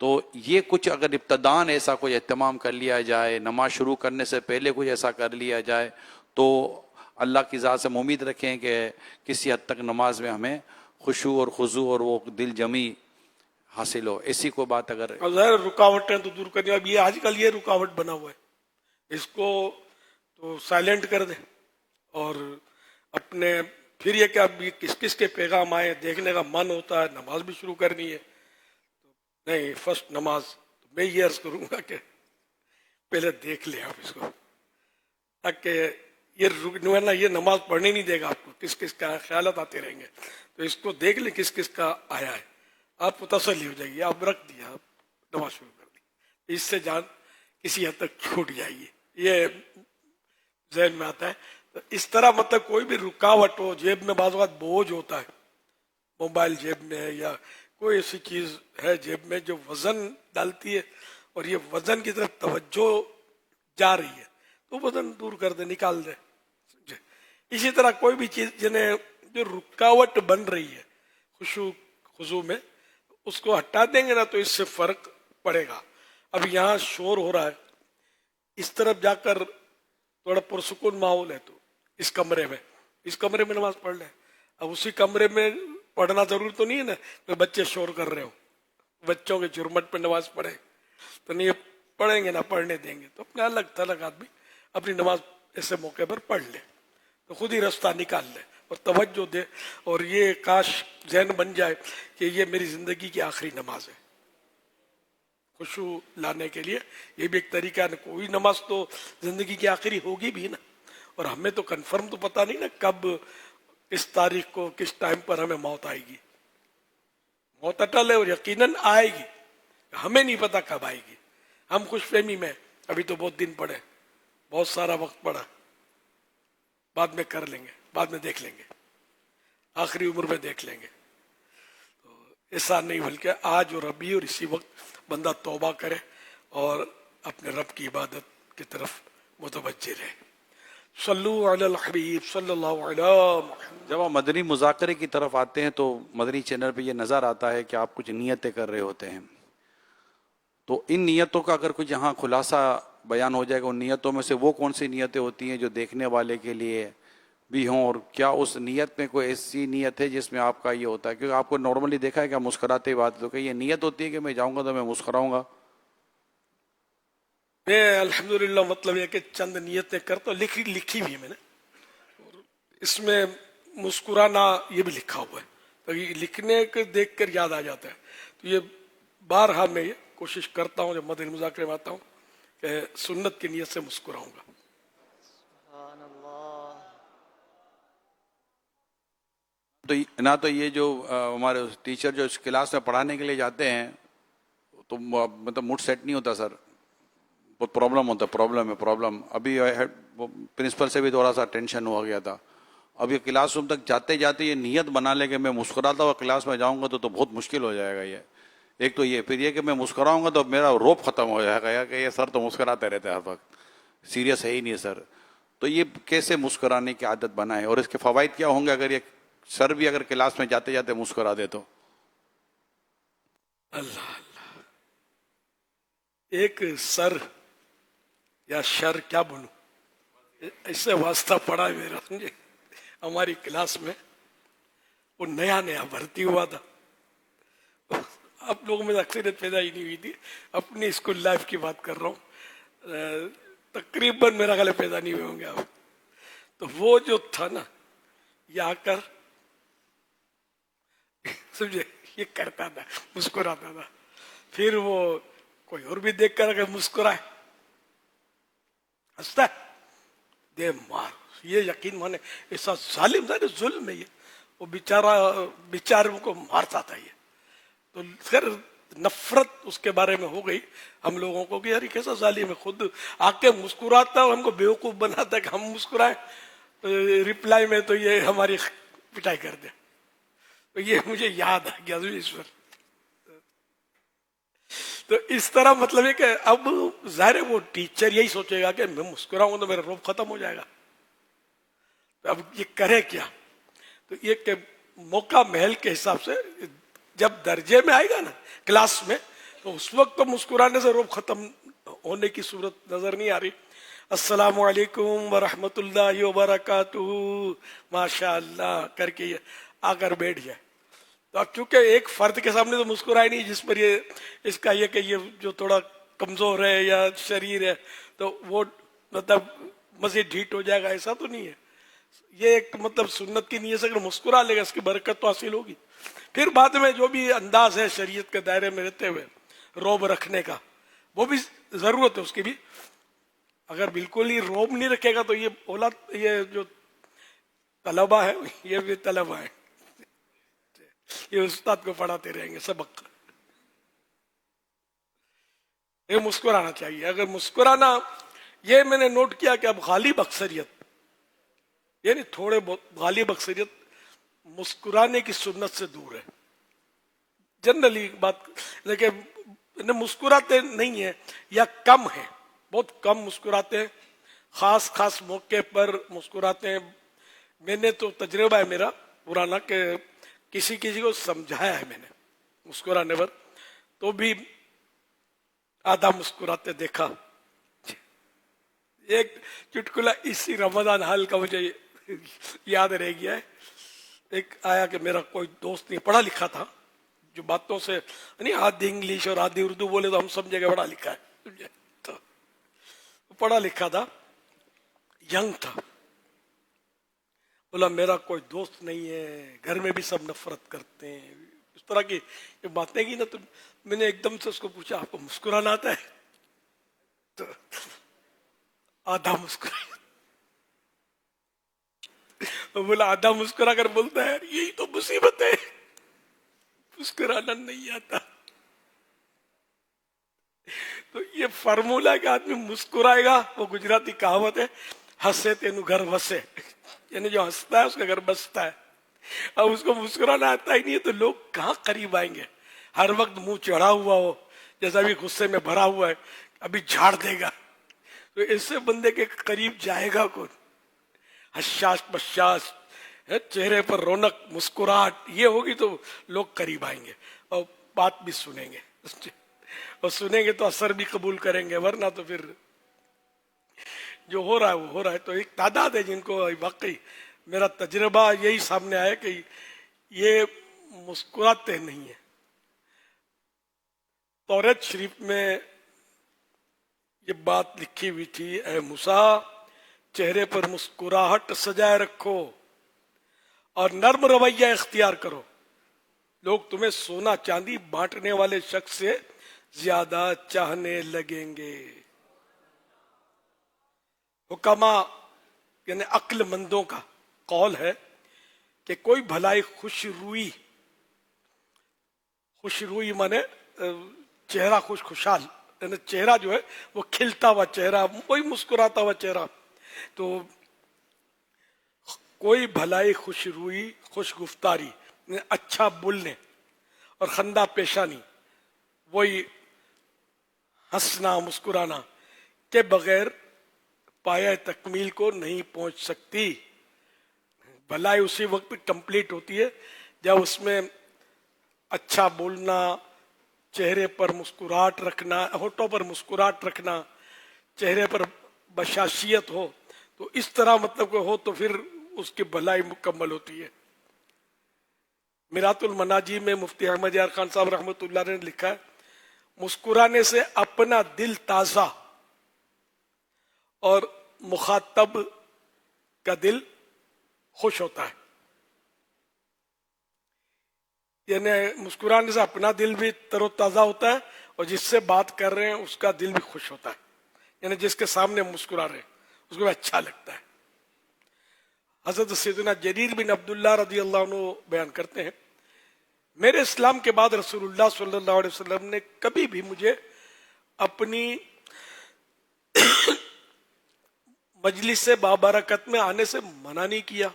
Speaker 1: تو یہ کچھ اگر ابتدان ایسا کوئی اہتمام کر لیا جائے، نماز شروع کرنے سے پہلے کچھ ایسا کر لیا جائے تو اللہ کی ذات سے ہم امید رکھیں کہ کسی حد تک نماز میں ہمیں خشوع اور خضوع اور وہ دل جمی حاصل ہو. ایسی کوئی بات اگر
Speaker 3: ظاہر رکاوٹیں تو دور کرنی. اب یہ آج کل یہ رکاوٹ بنا ہوا ہے، اس کو تو سائلنٹ کر دیں. اور اپنے پھر یہ کہ اب یہ کس کس کے پیغام آئے دیکھنے کا من ہوتا ہے، نماز بھی شروع کرنی ہے. نہیں، فرسٹ نماز میں یہ عرض کروں گا کہ پہلے دیکھ لیں آپ اس کو، تاکہ یہ نماز پڑھنے نہیں دے گا آپ کو. کس کس کا خیالات آتے رہیں گے، تو اس کو دیکھ لیں کس کس کا آیا ہے. آپ کو تسلی ہو جائے گی، آپ رکھ دیا، آپ نماز شروع کر دی. اس سے جان کسی حد تک چھوٹ جائے گی، یہ ذہن میں آتا ہے. تو اس طرح مطلب کوئی بھی رکاوٹ ہو، جیب میں بعض اوقات بوجھ ہوتا ہے، موبائل جیب میں ہے یا کوئی ایسی چیز ہے جیب میں جو وزن ڈالتی ہے اور یہ وزن کی طرف توجہ جا رہی ہے، تو وزن دور کر دے، نکال دے. اسی طرح کوئی بھی چیز جنہیں جو رکاوٹ بن رہی ہے خشوع خضوع میں، اس کو ہٹا دیں گے نا تو اس سے فرق پڑے گا. اب یہاں شور ہو رہا ہے، اس طرف جا کر تھوڑا پرسکون ماحول ہے تو اس کمرے میں نماز پڑھ لیں. اب اسی کمرے میں پڑھنا ضرور تو نہیں ہے نا کہ بچے شور کر رہے ہو، بچوں کے جرمٹ پہ نماز پڑھے تو نہیں پڑھیں گے، نہ پڑھنے دیں گے. تو اپنے الگ تھلگ آدمی اپنی نماز ایسے موقع پر پڑھ لے تو خود ہی راستہ نکال لے اور توجہ دے. اور یہ کاش ذہن بن جائے کہ یہ میری زندگی کی آخری نماز ہے. خشوع لانے کے لیے یہ بھی ایک طریقہ ہے. کوئی نماز تو زندگی کی آخری ہوگی بھی نا، اور ہمیں تو کنفرم تو پتہ نہیں نا کب، کس تاریخ کو، کس ٹائم پر ہمیں موت آئے گی. موت اٹل ہے اور یقیناً آئے گی، ہمیں نہیں پتا کب آئے گی. ہم خوش فہمی میں ابھی تو بہت دن پڑے، بہت سارا وقت پڑا، بعد میں کر لیں گے، بعد میں دیکھ لیں گے، آخری عمر میں دیکھ لیں گے. تو ایسا نہیں، بلکہ آج اور ابھی اور اسی وقت بندہ توبہ کرے اور اپنے رب کی عبادت کی طرف متوجہ رہے. صلو علی الحبیب صلی اللہ علیہ محمد.
Speaker 1: جب آپ مدنی مذاکرے کی طرف آتے ہیں تو مدنی چینل پہ یہ نظر آتا ہے کہ آپ کچھ نیتیں کر رہے ہوتے ہیں. تو ان نیتوں کا اگر کچھ یہاں خلاصہ بیان ہو جائے گا، ان نیتوں میں سے وہ کون سی نیتیں ہوتی ہیں جو دیکھنے والے کے لیے بھی ہوں، اور کیا اس نیت میں کوئی ایسی نیت ہے جس میں آپ کا یہ ہوتا ہے؟ کیونکہ آپ کو نارملی دیکھا ہے کہ آپ مسکراتے بات، تو کہ یہ نیت ہوتی ہے کہ میں جاؤں گا تو میں مسکراؤں گا.
Speaker 3: میں الحمدللہ مطلب یہ کہ چند نیتیں کرتا ہوں، لکھی بھی ہے میں نے. اس میں مسکرانا یہ بھی لکھا ہوا ہے، تو یہ لکھنے کے دیکھ کر یاد آ جاتا ہے. تو یہ بارہا میں یہ کوشش کرتا ہوں جب مدنی مذاکرے میں آتا ہوں کہ سنت کی نیت سے مسکراؤں گا.
Speaker 1: تو نہ تو یہ جو ہمارے ٹیچر جو اس کلاس میں پڑھانے کے لیے جاتے ہیں تو مطلب موڈ سیٹ نہیں ہوتا سر، بہت پرابلم ہوتا ہے. پرابلم ابھی پرنسپل سے بھی تھوڑا سا ٹینشن ہو گیا تھا. اب یہ کلاس روم تک جاتے جاتے یہ نیت بنا لے کہ میں مسکراتا ہوا کلاس میں جاؤں گا تو بہت مشکل ہو جائے گا. یہ ایک تو یہ، پھر یہ کہ میں مسکراؤں گا تو میرا روپ ختم ہو جائے گا کہ یہ سر تو مسکراتے رہتے ہیں ہر وقت، سیریس ہے ہی نہیں سر. تو یہ کیسے مسکرانے کی عادت بنائے اور اس کے فوائد کیا ہوں گے اگر یہ سر بھی اگر کلاس میں جاتے جاتے مسکرا دے تو؟
Speaker 3: اللہ اللہ، ایک سر یا شر کیا بولوں، ایسے واسطہ پڑا ہے میرا. سمجھے، ہماری کلاس میں وہ نیا بھرتی ہوا تھا. آپ لوگوں میں اکثریت پیدا ہی نہیں ہوئی تھی، اپنی اسکول لائف کی بات کر رہا ہوں، تقریباً میرا خیال پیدا نہیں ہوئے ہوں گے آپ. تو وہ جو تھا نا، یہ آ کر سمجھے یہ کرتا تھا، مسکراتا تھا. پھر وہ کوئی اور بھی دیکھ کر اگر مسکرائے ہنستا ہے، دے مار. یہ یقین مانے ایسا ظالم تھا، ظلم ہے یہ. وہ بیچاروں کو مارتا تھا یہ. تو پھر نفرت اس کے بارے میں ہو گئی ہم لوگوں کو کہ یار یہ کیسا ظالم ہے، خود آ کے مسکراتا اور ہم کو بیوقوف بناتا کہ ہم مسکرائیں، ریپلائی میں تو یہ ہماری پٹائی کر دے. تو یہ مجھے یاد آ گیا اس پر. تو اس طرح مطلب ہے کہ اب ظاہر ہے وہ ٹیچر یہی سوچے گا کہ میں مسکراؤں گا تو میرا روپ ختم ہو جائے گا. تو اب یہ کرے کیا؟ تو یہ کہ موقع محل کے حساب سے جب درجے میں آئے گا نا کلاس میں، تو اس وقت تو مسکرانے سے روب ختم ہونے کی صورت نظر نہیں آ رہی. السلام علیکم ورحمۃ اللہ وبرکاتہ ماشاء اللہ کر کے آ کر بیٹھ جائے. تو اب چونکہ ایک فرد کے سامنے تو مسکرائے نہیں جس پر یہ اس کا یہ کہ یہ جو تھوڑا کمزور ہے یا شریر ہے تو وہ مطلب مزید ڈھیٹ ہو جائے گا، ایسا تو نہیں ہے. یہ ایک مطلب سنت کی نیت سے اگر مسکرا لے گا اس کی برکت تو حاصل ہوگی. پھر بعد میں جو بھی انداز ہے شریعت کے دائرے میں رہتے ہوئے روب رکھنے کا وہ بھی ضرورت ہے اس کی بھی. اگر بالکل ہی روب نہیں رکھے گا تو یہ جو طلبہ ہے یہ بھی طلبہ ہے، یہ استاد کو پڑھاتے رہیں گے سبق. یہ مسکرانا چاہیے. اگر مسکرانا، یہ میں نے نوٹ کیا کہ اب غالب اکثریت یعنی تھوڑے بہت غالب اکثریت مسکرانے کی سنت سے دور ہے. جنرلی بات لیکن مسکراتے نہیں ہیں یا کم ہیں، بہت کم مسکراتے ہیں، خاص خاص موقع پر مسکراتے ہیں. میں نے تو تجربہ ہے میرا پرانا کہ کسی کو سمجھایا ہے میں نے مسکرانے پر تو بھی آدھا مسکراتے دیکھا. ایک چٹکلا اسی رمضان حال کا مجھے یاد رہ گیا ہے. ایک آیا کہ میرا کوئی دوست نہیں پڑھا لکھا تھا، جو باتوں سے نہیں آدھی انگلش اور آدھی اردو بولے تو ہم سمجھے کہ پڑھا لکھا ہے. تو پڑھا لکھا تھا، ینگ تھا. بولا میرا کوئی دوست نہیں ہے، گھر میں بھی سب نفرت کرتے ہیں، اس طرح کی باتیں کی نا. تو میں نے ایک دم سے اس کو پوچھا آپ کو مسکرانا آتا ہے؟ تو آدھا مسکرا. بولا آدھا مسکرا کر بولتا ہے یہی تو مصیبت ہے، مسکرانا نہیں آتا. تو یہ فارمولا کہ آدمی مسکرائے گا، وہ گجراتی کہاوت ہے ہنسے تینو گھر وسے، یعنی جو ہنستا ہے اس کا گھر بستا ہے. اب اس کو مسکرانا آتا ہی نہیں ہے تو لوگ کہاں قریب آئیں گے. ہر وقت منہ چڑھا ہوا ہو، جیسا بھی غصے میں بھرا ہوا ہے ابھی جھاڑ دے گا، تو ایسے بندے کے قریب جائے گا کون؟ حشاش بشاش، چہرے پر رونق، مسکراہٹ یہ ہوگی تو لوگ قریب آئیں گے اور بات بھی سنیں گے، اور سنیں گے تو اثر بھی قبول کریں گے. ورنہ تو پھر جو ہو رہا ہے وہ ہو رہا ہے. تو ایک تعداد ہے جن کو واقعی میرا تجربہ یہی سامنے آیا کہ یہ مسکراتے نہیں ہیں. توریت شریف میں یہ بات لکھی ہوئی تھی، اے موسیٰ چہرے پر مسکراہٹ سجائے رکھو اور نرم رویہ اختیار کرو، لوگ تمہیں سونا چاندی بانٹنے والے شخص سے زیادہ چاہنے لگیں گے. حکما یعنی عقل مندوں کا قول ہے کہ کوئی بھلائی خوش روئی مانے چہرہ خوشحال، یعنی چہرہ جو ہے وہ کھلتا ہوا چہرہ، کوئی مسکراتا ہوا چہرہ. تو کوئی بھلائی خوش روئی، خوش گفتاری یعنی اچھا بولنے اور خندہ پیشانی، وہی ہنسنا مسکرانا کے بغیر پایہ تکمیل کو نہیں پہنچ سکتی. بھلائی اسی وقت کمپلیٹ ہوتی ہے جب اس میں اچھا بولنا، چہرے پر مسکراہٹ رکھنا، ہونٹوں پر مسکراہٹ رکھنا، چہرے پر بشاشیت ہو. تو اس طرح مطلب کہ ہو تو پھر اس کی بھلائی مکمل ہوتی ہے. میرات المناجی میں مفتی احمد یار خان صاحب رحمۃ اللہ نے لکھا ہے مسکرانے سے اپنا دل تازہ اور مخاطب کا دل خوش ہوتا ہے. یعنی مسکرانے سے اپنا دل بھی تر و تازہ ہوتا ہے اور جس سے بات کر رہے ہیں اس کا دل بھی خوش ہوتا ہے. یعنی جس کے سامنے مسکرا رہے ہیں اس کو بھی اچھا لگتا ہے. حضرت سیدنا جریر بن عبداللہ رضی اللہ عنہ بیان کرتے ہیں میرے اسلام کے بعد رسول اللہ صلی اللہ علیہ وسلم نے کبھی بھی مجھے اپنی مجلس بابرکت میں آنے سے منع نہیں کیا،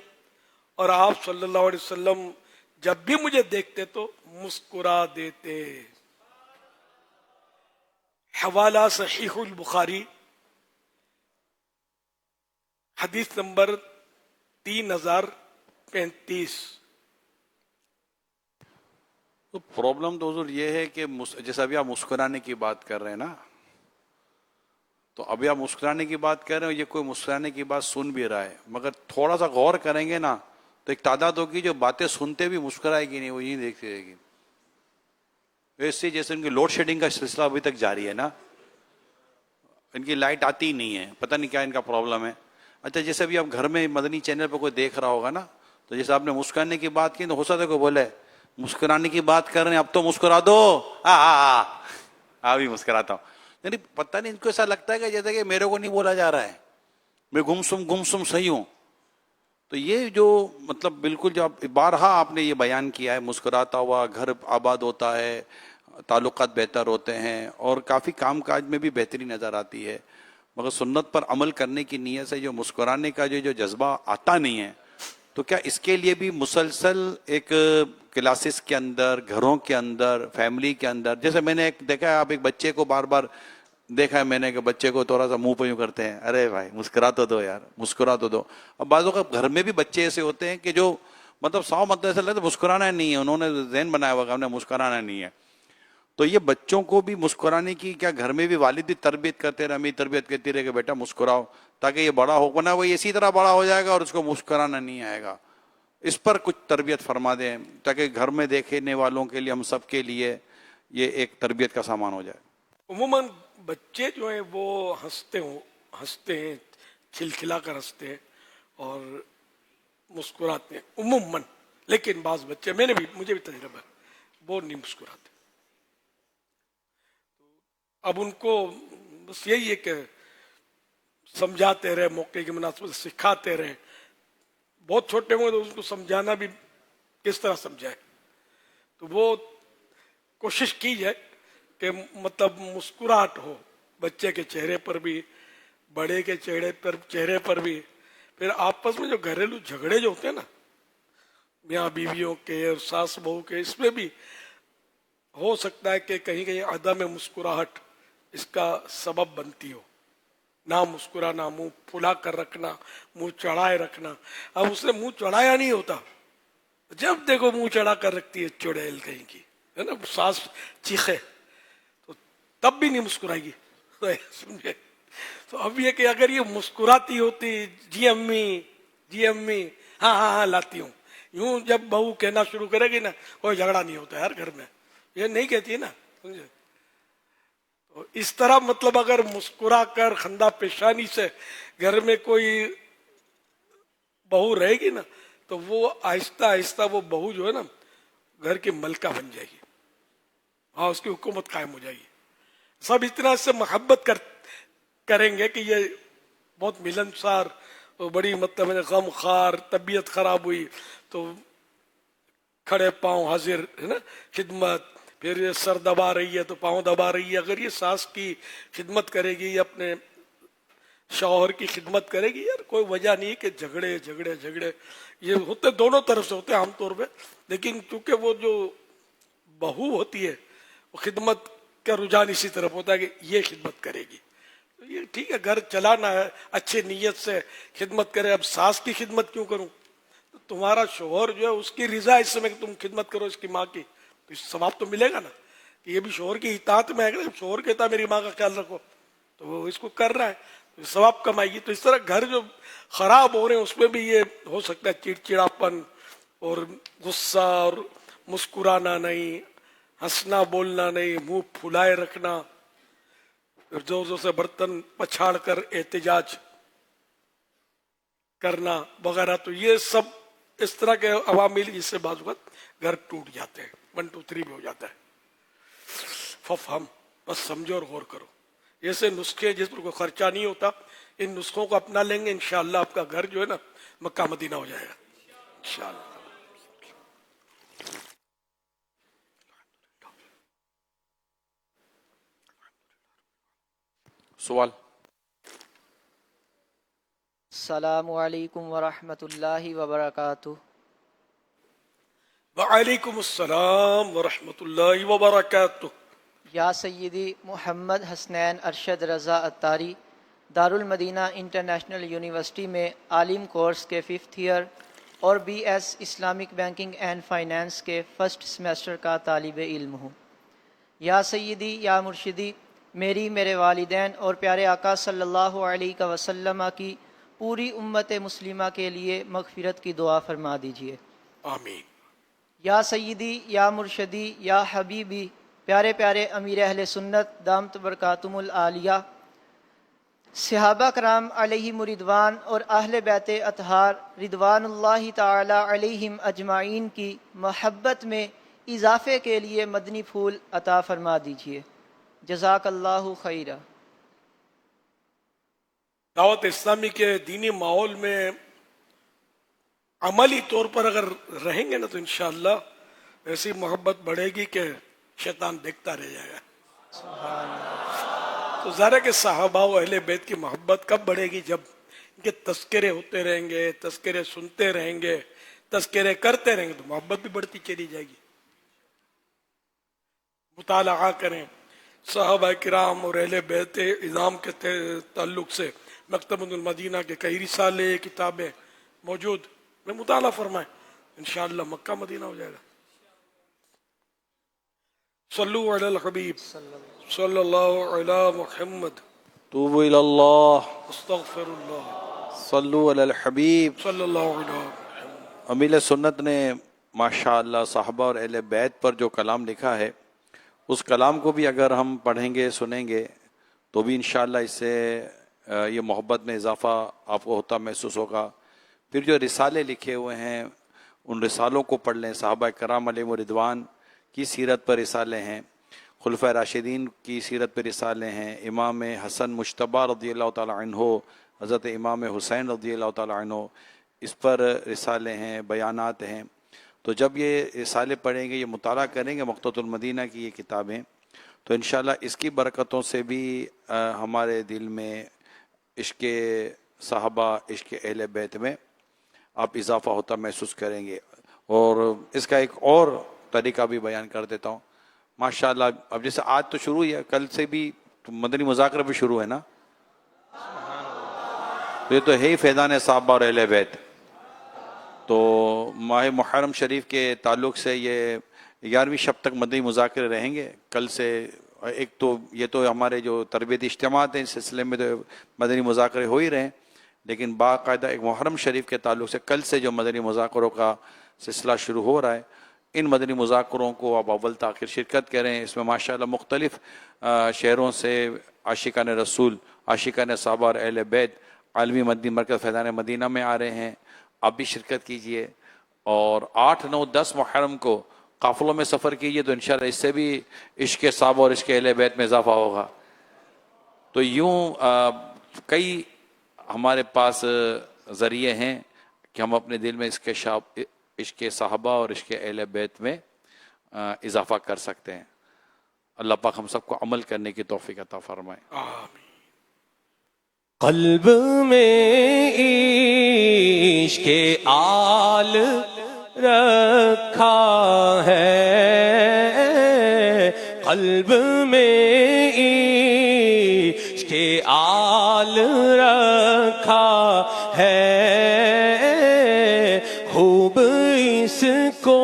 Speaker 3: اور آپ صلی اللہ علیہ وسلم جب بھی مجھے دیکھتے تو مسکرا دیتے. حوالہ صحیح البخاری حدیث نمبر 3035.
Speaker 1: تو پرابلم تو حضور یہ ہے کہ جیسے ابھی آپ مسکرانے کی بات کر رہے ہیں نا، تو ابھی آپ مسکرانے کی بات کر رہے ہیں، یہ کوئی مسکرانے کی بات سن بھی رہا ہے، مگر تھوڑا سا غور کریں گے نا تو ایک تعداد ہوگی جو باتیں سنتے بھی مسکرائے گی نہیں، وہ یہی دیکھتی رہے گی. ویسے جیسے ان کی لوڈ شیڈنگ کا سلسلہ ابھی تک جاری ہے نا، ان کی لائٹ آتی ہی نہیں ہے، پتہ نہیں کیا ان کا پرابلم ہے. اچھا جیسے ابھی آپ گھر میں مدنی چینل پہ کوئی دیکھ رہا ہوگا نا، تو جیسے آپ نے مسکرانے کی بات کی تو ہو سکتا ہے کوئی بولے مسکرانے کی بات کر رہے ہیں اب تو مسکرا دو، بھی مسکراتا ہوں. یعنی پتہ نہیں ان کو ایسا لگتا ہے کہ جیسے کہ میرے کو نہیں بولا جا رہا ہے، میں گمسم صحیح ہوں. تو یہ جو مطلب بالکل جو بارہا آپ نے یہ بیان کیا ہے، مسکراتا ہوا گھر آباد ہوتا ہے، تعلقات بہتر ہوتے ہیں اور کافی کام کاج میں بھی بہتری نظر آتی ہے. مگر سنت پر عمل کرنے کی نیت سے جو مسکرانے کا جو جذبہ آتا نہیں ہے، تو کیا اس کے لیے بھی مسلسل ایک کلاسز کے اندر، گھروں کے اندر، فیملی کے اندر، جیسے میں نے ایک دیکھا ہے، آپ ایک بچے کو بار بار دیکھا ہے میں نے کہ بچے کو تھوڑا سا منہ پہ یوں کرتے ہیں، ارے بھائی مسکرا تو دو یار، مسکرا تو دو. اب بعضوں کا گھر میں بھی بچے ایسے ہوتے ہیں کہ جو مطلب مطلب ایسا لگتا ہے مسکرانا نہیں ہے، انہوں نے ذہن بنایا ہوا کہ ہم نے مسکرانا نہیں ہے. تو یہ بچوں کو بھی مسکرانے کی کیا گھر میں بھی والد بھی تربیت کرتے رہے، امی تربیت کرتی رہے کہ بیٹا مسکراؤ تاکہ یہ بڑا ہو، ورنہ وہ اسی طرح بڑا ہو جائے گا اور اس کو مسکرانا نہیں آئے گا. اس پر کچھ تربیت فرما دیں تاکہ گھر میں دیکھنے والوں کے لیے، ہم سب کے لیے یہ ایک تربیت کا سامان ہو جائے.
Speaker 3: عموماً بچے جو ہیں وہ ہنستے ہیں، کھلکھلا کر ہنستے ہیں اور مسکراتے ہیں عموماً، لیکن بعض بچے مجھے بھی تجربہ ہے وہ نہیں مسکراتے. اب ان کو بس یہی ہے کہ سمجھاتے رہے، موقع کی مناسبت سکھاتے رہے. بہت چھوٹے ہوں تو ان کو سمجھانا بھی کس طرح سمجھائے، تو وہ کوشش کی جائے کہ مطلب مسکراہٹ ہو بچے کے چہرے پر بھی، بڑے کے چہرے پر بھی. پھر آپس میں جو گھریلو جھگڑے جو ہوتے ہیں نا میاں بیویوں کے اور ساس بہو کے، اس میں بھی ہو سکتا ہے کہ کہیں کہیں عدم مسکراہٹ اس کا سبب بنتی ہو. نہ مسکرانا، منہ پھلا کر رکھنا، منہ چڑھائے رکھنا. اب اس نے منہ چڑھایا نہیں ہوتا، جب دیکھو منہ چڑھا کر رکھتی ہے چڑیل کہیں کی، ہے نا، ساس چیخے تو تب بھی نہیں مسکرائے گی. سمجھے؟ تو اب یہ کہ اگر یہ مسکراتی ہوتی، جی امی ہاں لاتی ہوں، یوں جب بہو کہنا شروع کرے گی نا کوئی جھگڑا نہیں ہوتا یار گھر میں، یہ نہیں کہتی ہے نا. سمجھے؟ تو اس طرح مطلب اگر مسکرا کر خندہ پیشانی سے گھر میں کوئی بہو رہے گی نا تو وہ آہستہ آہستہ وہ بہو جو ہے نا گھر کی ملکہ بن جائے گی. ہاں، اس کی حکومت قائم ہو جائے گی. سب اتنا اس سے محبت کریں گے کہ یہ بہت ملنسار، بڑی مطلب غم خار، طبیعت خراب ہوئی تو کھڑے پاؤں حاضر، ہے نا، خدمت. پھر یہ سر دبا رہی ہے تو پاؤں دبا رہی ہے. اگر یہ ساس کی خدمت کرے گی، اپنے شوہر کی خدمت کرے گی، یار کوئی وجہ نہیں کہ جھگڑے یہ ہوتے دونوں طرف سے ہوتے ہیں عام طور پہ. لیکن چونکہ وہ جو بہو ہوتی ہے وہ خدمت کا رجحان اسی طرف ہوتا ہے کہ یہ خدمت کرے گی. یہ ٹھیک ہے، گھر چلانا ہے، اچھے نیت سے خدمت کرے. اب ساس کی خدمت کیوں کروں؟ تمہارا شوہر جو ہے اس کی رضا اس میں کہ تم خدمت کرو اس کی ماں کی، تو اس ثواب تو ملے گا نا. کہ یہ بھی شوہر کی اطاعت میں ہے کہ شوہر کہتا ہے میری ماں کا خیال رکھو تو وہ اس کو کر رہا ہے، تو ثواب کمائے گی. تو اس طرح گھر جو خراب ہو رہے ہیں اس میں بھی یہ ہو سکتا ہے چڑچڑاپن اور غصہ اور مسکرانا نہیں، ہنسنا بولنا نہیں، منہ پھلائے رکھنا، زور زور سے برتن پچھاڑ کر احتجاج کرنا وغیرہ. تو یہ سب اس طرح کے عوامل جس سے بعض وقت گھر ٹوٹ جاتے ہیں. 1 2 3 بھی ہو جاتا ہے. ففہم، بس سمجھو اور غور کرو. ایسے نسخے جس پر کوئی خرچہ نہیں ہوتا، ان نسخوں کو اپنا لیں گے انشاءاللہ آپ کا گھر جو ہے نا مکہ مدینہ ہو جائے گا انشاءاللہ.
Speaker 1: سوال.
Speaker 6: السلام علیکم ورحمۃ اللہ وبرکاتہ.
Speaker 3: وعلیکم السلام ورحمۃ اللہ وبرکاتہ.
Speaker 6: یا سیدی محمد حسنین ارشد رضا اتاری دارالمدینہ انٹرنیشنل یونیورسٹی میں عالم کورس کے 5th ایئر اور BS Islamic banking and finance کے فرسٹ سیمیسٹر کا طالب علم ہوں۔ یا سیدی یا مرشدی، میری، میرے والدین اور پیارے آقا صلی اللہ علیہ وسلم کی پوری امت مسلمہ کے لیے مغفرت کی دعا فرما دیجیے،
Speaker 3: آمین۔
Speaker 6: یا سیدی یا مرشدی یا حبیبی، پیارے پیارے امیر اہل سنت دامت برکاتم العالیہ، صحابہ کرام علیہم رضوان اور اہل بیت اطہار رضوان اللہ تعالی علیہم اجمعین کی محبت میں اضافے کے لیے مدنی پھول عطا فرما دیجیے، جزاک اللہ خیرہ۔
Speaker 3: دعوت اسلامی کے دینی ماحول میں عملی طور پر اگر رہیں گے نا تو انشاءاللہ ایسی محبت بڑھے گی کہ شیطان دیکھتا رہ جائے گا۔ تو ظاہر ہے کہ صحابہ و اہل بیت کی محبت کب بڑھے گی؟ جب ان کے تذکرے ہوتے رہیں گے، تذکرے سنتے رہیں گے، تذکرے کرتے رہیں گے، تو محبت بھی بڑھتی چلی جائے گی۔ مطالعہ کریں صحابہ کرام اور اہل بیت اعظام کے تعلق سے مکتبۃ المدینہ کے کئی رسالے کتابیں موجود، میں مطالعہ فرمائیں، انشاءاللہ مکہ مدینہ ہو جائے گا۔ صلو علی الحبیب صلی اللہ علی محمد،
Speaker 1: توبوا الی اللہ،
Speaker 3: استغفر اللہ،
Speaker 1: صلو علی الحبیب۔
Speaker 3: صلی اللہ علیہ محمد۔
Speaker 1: امیر سنت نے ماشاءاللہ صحابہ اور اہل بیت پر جو کلام لکھا ہے، اس کلام کو بھی اگر ہم پڑھیں گے سنیں گے تو بھی انشاءاللہ اس سے یہ محبت میں اضافہ آپ کو ہوتا محسوس ہوگا۔ پھر جو رسالے لکھے ہوئے ہیں ان رسالوں کو پڑھ لیں، صحابہ کرام علیہم رضوان کی سیرت پر رسالے ہیں، خلفۂ راشدین کی سیرت پر رسالے ہیں، امام حسن مجتبیٰ رضی اللہ تعالیٰ عنہ، حضرت امام حسین رضی اللہ تعالیٰ عنہ، اس پر رسالے ہیں، بیانات ہیں۔ تو جب یہ رسالے پڑھیں گے، یہ مطالعہ کریں گے مکتبۃ المدینہ کی یہ کتابیں، تو انشاءاللہ اس کی برکتوں سے بھی ہمارے دل میں عشق صحابہ، عشق اہل بیت میں آپ اضافہ ہوتا محسوس کریں گے۔ اور اس کا ایک اور طریقہ بھی بیان کر دیتا ہوں۔ ماشاءاللہ اب جیسے آج تو شروع ہی ہے، کل سے بھی مدنی مذاکرہ بھی شروع ہے نا، یہ تو ہے ہی فیضان صحابہ اور اہل بیت۔ تو ماہ محرم شریف کے تعلق سے یہ 11ویں شب تک مدنی مذاکرے رہیں گے۔ کل سے ایک تو یہ تو ہمارے جو تربیتی اجتماعات ہیں اس سلسلے میں تو مدنی مذاکرے ہو ہی رہے ہیں، لیکن باقاعدہ ایک محرم شریف کے تعلق سے کل سے جو مدنی مذاکروں کا سلسلہ شروع ہو رہا ہے، ان مدنی مذاکروں کو آپ اول تاخیر شرکت کریں۔ اس میں ماشاءاللہ مختلف شہروں سے عاشقان رسول، عاشقان صحابہ اور اہل بیت عالمی مدنی مرکز فیضان مدینہ میں آ رہے ہیں، آپ بھی شرکت کیجئے۔ اور 8، 9، 10 محرم کو قافلوں میں سفر کیجئے، تو انشاءاللہ اس سے بھی عشق صحابہ اور عشق اہل بیت میں اضافہ ہوگا۔ تو یوں کئی ہمارے پاس ذریعے ہیں کہ ہم اپنے دل میں عشق صحابہ اور عشق اہل بیت میں اضافہ کر سکتے ہیں۔ اللہ پاک ہم سب کو عمل کرنے کی توفیق عطا فرمائے۔
Speaker 3: آمین۔
Speaker 7: قلب میں عشق آل رکھا ہے، قلب میں عشق آل رکھا ہے، خوب اس کو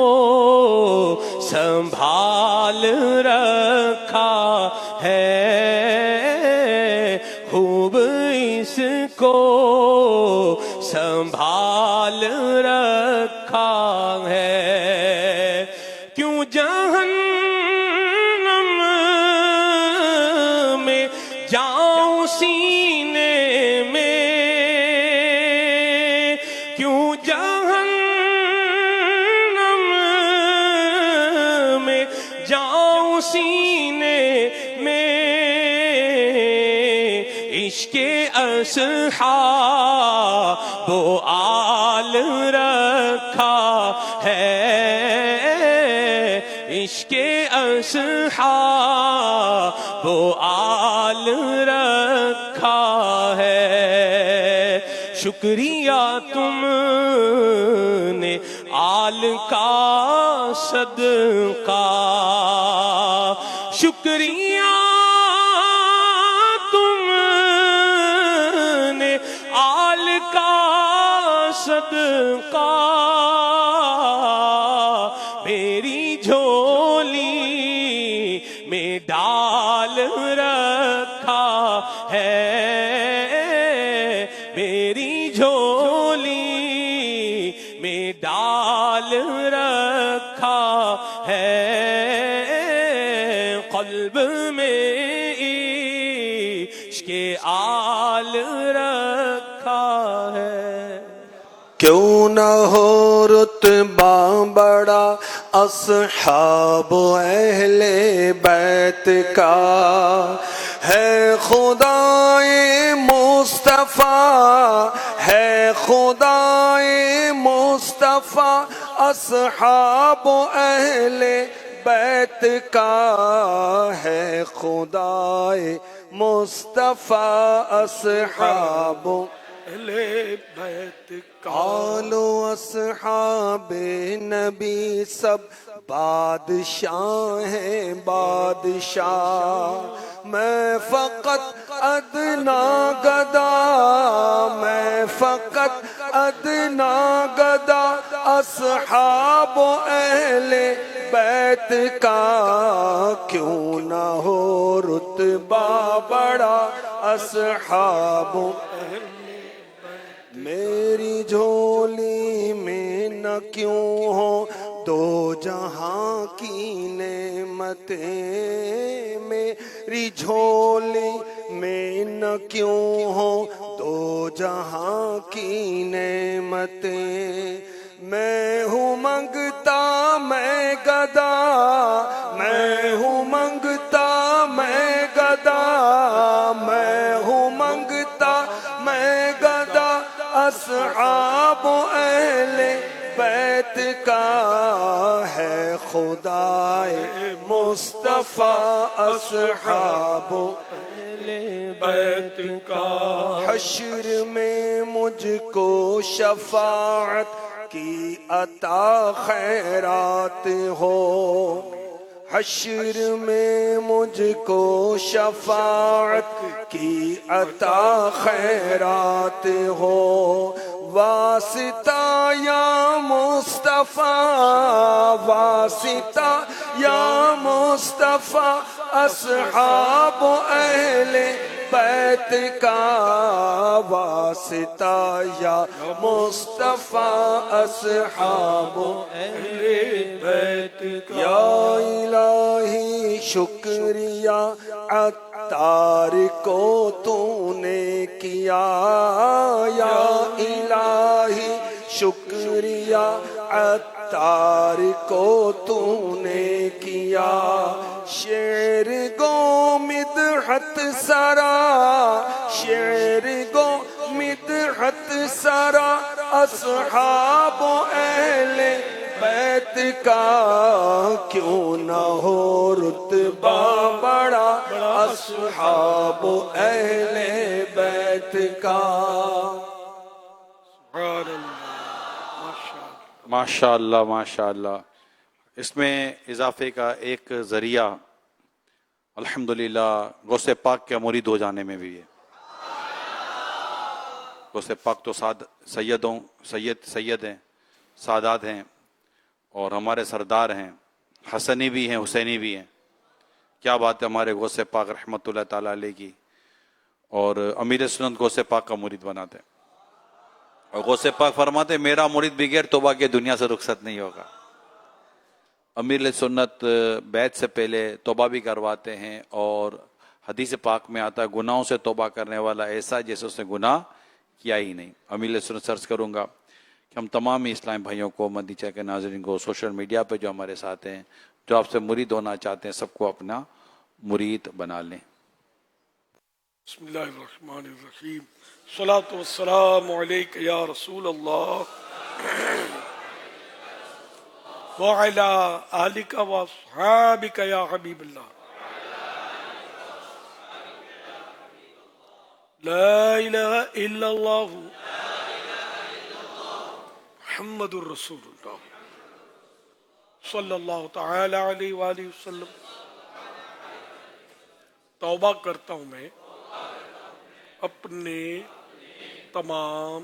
Speaker 7: سنبھال رکھا ہے، خوب اس کو سنبھال رکھا ہے۔ کیوں جہنم میں جاؤں سینے میں، کیوں جہنم میں جاؤں سینے میں، عشق اصحاب و آل رکھا ہے، عشق اصحاب و آل رکھا ہے۔ شکریہ تم نے آل کا صدقہ، شکریہ صدقہ میری جھولی میں ڈال رکھا ہے، میری جھولی میں ڈال رکھا ہے، قلب میں عشق آل رکھا ہے۔
Speaker 2: کیوں نہ ہو رتبہ بڑا اصحاب اہل بیت کا، ہے خدائے مصطفیٰ، ہے خدائے مصطفیٰ اصحاب اہل بیت کا، ہے خدائے مصطفیٰ اصحاب
Speaker 3: اہل بیت کا۔
Speaker 2: آل و اصحاب نبی سب بادشاہ ہیں بادشاہ، میں فقط ادنا گدا، میں فقط ادنا گدا اصحاب اہل بیت کا، کیوں نہ ہو رتبہ بڑا اصحاب میری جھولی میں نہ کیوں ہو دو جہاں کی نعمتیں، میری جھولی میں نہ کیوں ہو دو جہاں کی نعمتیں، میں ہوں منگتا میں گدا، میں ہوں منگتا میں گدا، میں ہوں منگتا میں گدا اصحاب اہل بیت کا، ہے خدائے مصطفیٰ اصحاب
Speaker 3: اہل بیت کا۔
Speaker 2: حشر میں مجھ کو شفاعت کی عطا خیرات ہو، حشر میں مجھ کو شفاعت کی عطا خیرات ہو، واسطہ یا مصطفیٰ، واسطہ یا مصطفیٰ اصحاب اہل بیت کا، واسطہ یا مصطفیٰ اصحاب
Speaker 3: اہل بیت کا۔
Speaker 2: یا الہی شکریہ عطار کو تو نے کیا، یا الہی شکریہ عطار کو تو نے کیا، شعر گو مدحت سرا، شعر گو مدحت سرا اصحاب اہل بیت کا، کیوں نہ ہو رتبہ بڑا اصحاب اہل بیت کا۔
Speaker 3: سبحان اللہ، ماشاءاللہ۔
Speaker 1: ماشاء اللہ ماشاء اللہ۔ اس میں اضافے کا ایک ذریعہ الحمدللہ غوث پاک کے مرید ہو جانے میں بھی ہے۔ غوث پاک تو سید ہیں، سادات ہیں، اور ہمارے سردار ہیں، حسنی بھی ہیں، حسینی بھی ہیں۔ کیا بات ہے ہمارے غوث پاک رحمۃ اللہ تعالیٰ علیہ کی، اور امیر سنت غوث پاک کا مرید بناتے ہیں، اور غوث پاک فرماتے ہیں میرا مرید بغیر توبہ کے دنیا سے رخصت نہیں ہوگا۔ امیر سنت بیعت سے پہلے توبہ بھی کرواتے ہیں، اور حدیث پاک میں آتا ہے گناہوں سے توبہ کرنے والا ایسا جیسے اس نے گناہ کیا ہی نہیں۔ امیر سنت سرچ کروں گا کہ ہم تمام اسلام بھائیوں کو، مدنی چینل کے ناظرین کو، سوشل میڈیا پہ جو ہمارے ساتھ ہیں، جو آپ سے مرید ہونا چاہتے ہیں، سب کو اپنا مرید بنا لیں۔
Speaker 3: بسم اللہ الرحمن الرحیم، الصلاۃ والسلام علیک یا رسول اللہ وعلی آلک واصحابک یا حبیب اللہ۔ لا الہ الا اللہ محمد الرسول اللہ صلی اللہ تعالی علیہ وآلہ وسلم۔ توبہ کرتا ہوں میں اپنے تمام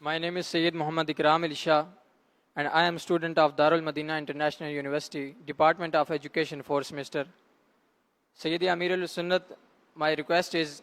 Speaker 8: My name is Sayyid Muhammad Ikram Ali Shah and I am student of Darul Madina International University, Department of Education, 4th semester. Sayyidi Amir al-Sunnat, my request is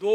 Speaker 3: 2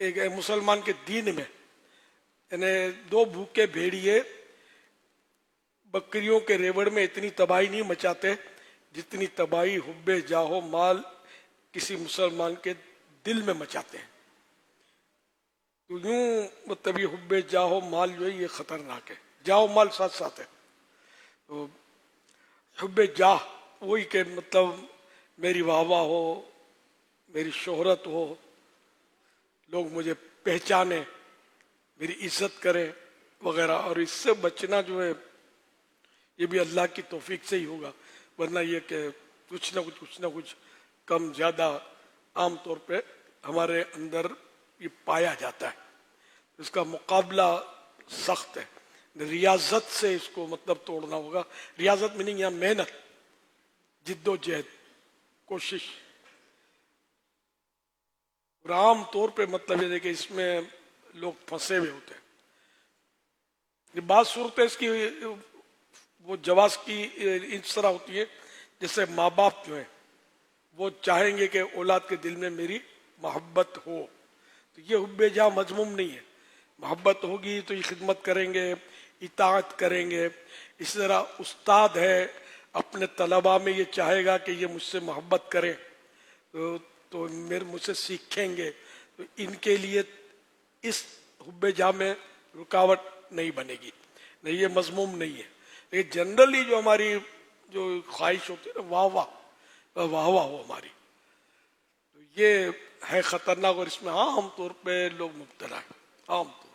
Speaker 3: ایک مسلمان کے دین میں یعنی دو بھوکے بھیڑیے بکریوں کے ریوڑ میں اتنی تباہی نہیں مچاتے جتنی تباہی حب جاہو مال کسی مسلمان کے دل میں مچاتے ہیں. تو یوں مطلب یہ حب جاہو مال جو ہے یہ خطرناک ہے. جاہو مال ساتھ ساتھ ہے. تو حب جاہ وہی کہ مطلب میری واہ واہ ہو، میری شہرت ہو، لوگ مجھے پہچانے، میری عزت کریں وغیرہ. اور اس سے بچنا جو ہے یہ بھی اللہ کی توفیق سے ہی ہوگا، ورنہ یہ کہ کچھ نہ کچھ کم زیادہ عام طور پہ ہمارے اندر یہ پایا جاتا ہے. اس کا مقابلہ سخت ہے. ریاضت سے اس کو مطلب توڑنا ہوگا. ریاضت میننگ یہاں محنت، جد و جہد، کوشش. اور عام طور پہ مطلب یہ ہے کہ اس میں لوگ پھنسے ہوئے ہوتے ہیں. یہ بعض صورتیں اس کی وہ جواز کی اس طرح ہوتی ہے جیسے ماں باپ جو ہیں وہ چاہیں گے کہ اولاد کے دل میں میری محبت ہو، تو یہ حب جاہ مذموم نہیں ہے. محبت ہوگی تو یہ خدمت کریں گے، اطاعت کریں گے. اس طرح استاد ہے اپنے طلباء میں یہ چاہے گا کہ یہ مجھ سے محبت کریں تو مجھ سے سیکھیں گے. تو ان کے لیے اس حب جاہ میں رکاوٹ نہیں بنے گی، نہیں یہ مذموم نہیں ہے. لیکن جنرلی جو ہماری جو خواہش ہوتی ہے نا واہ واہ ہو ہماری، تو یہ ہے خطرناک. اور اس میں عام طور پہ لوگ مبتلا ہیں. عام طور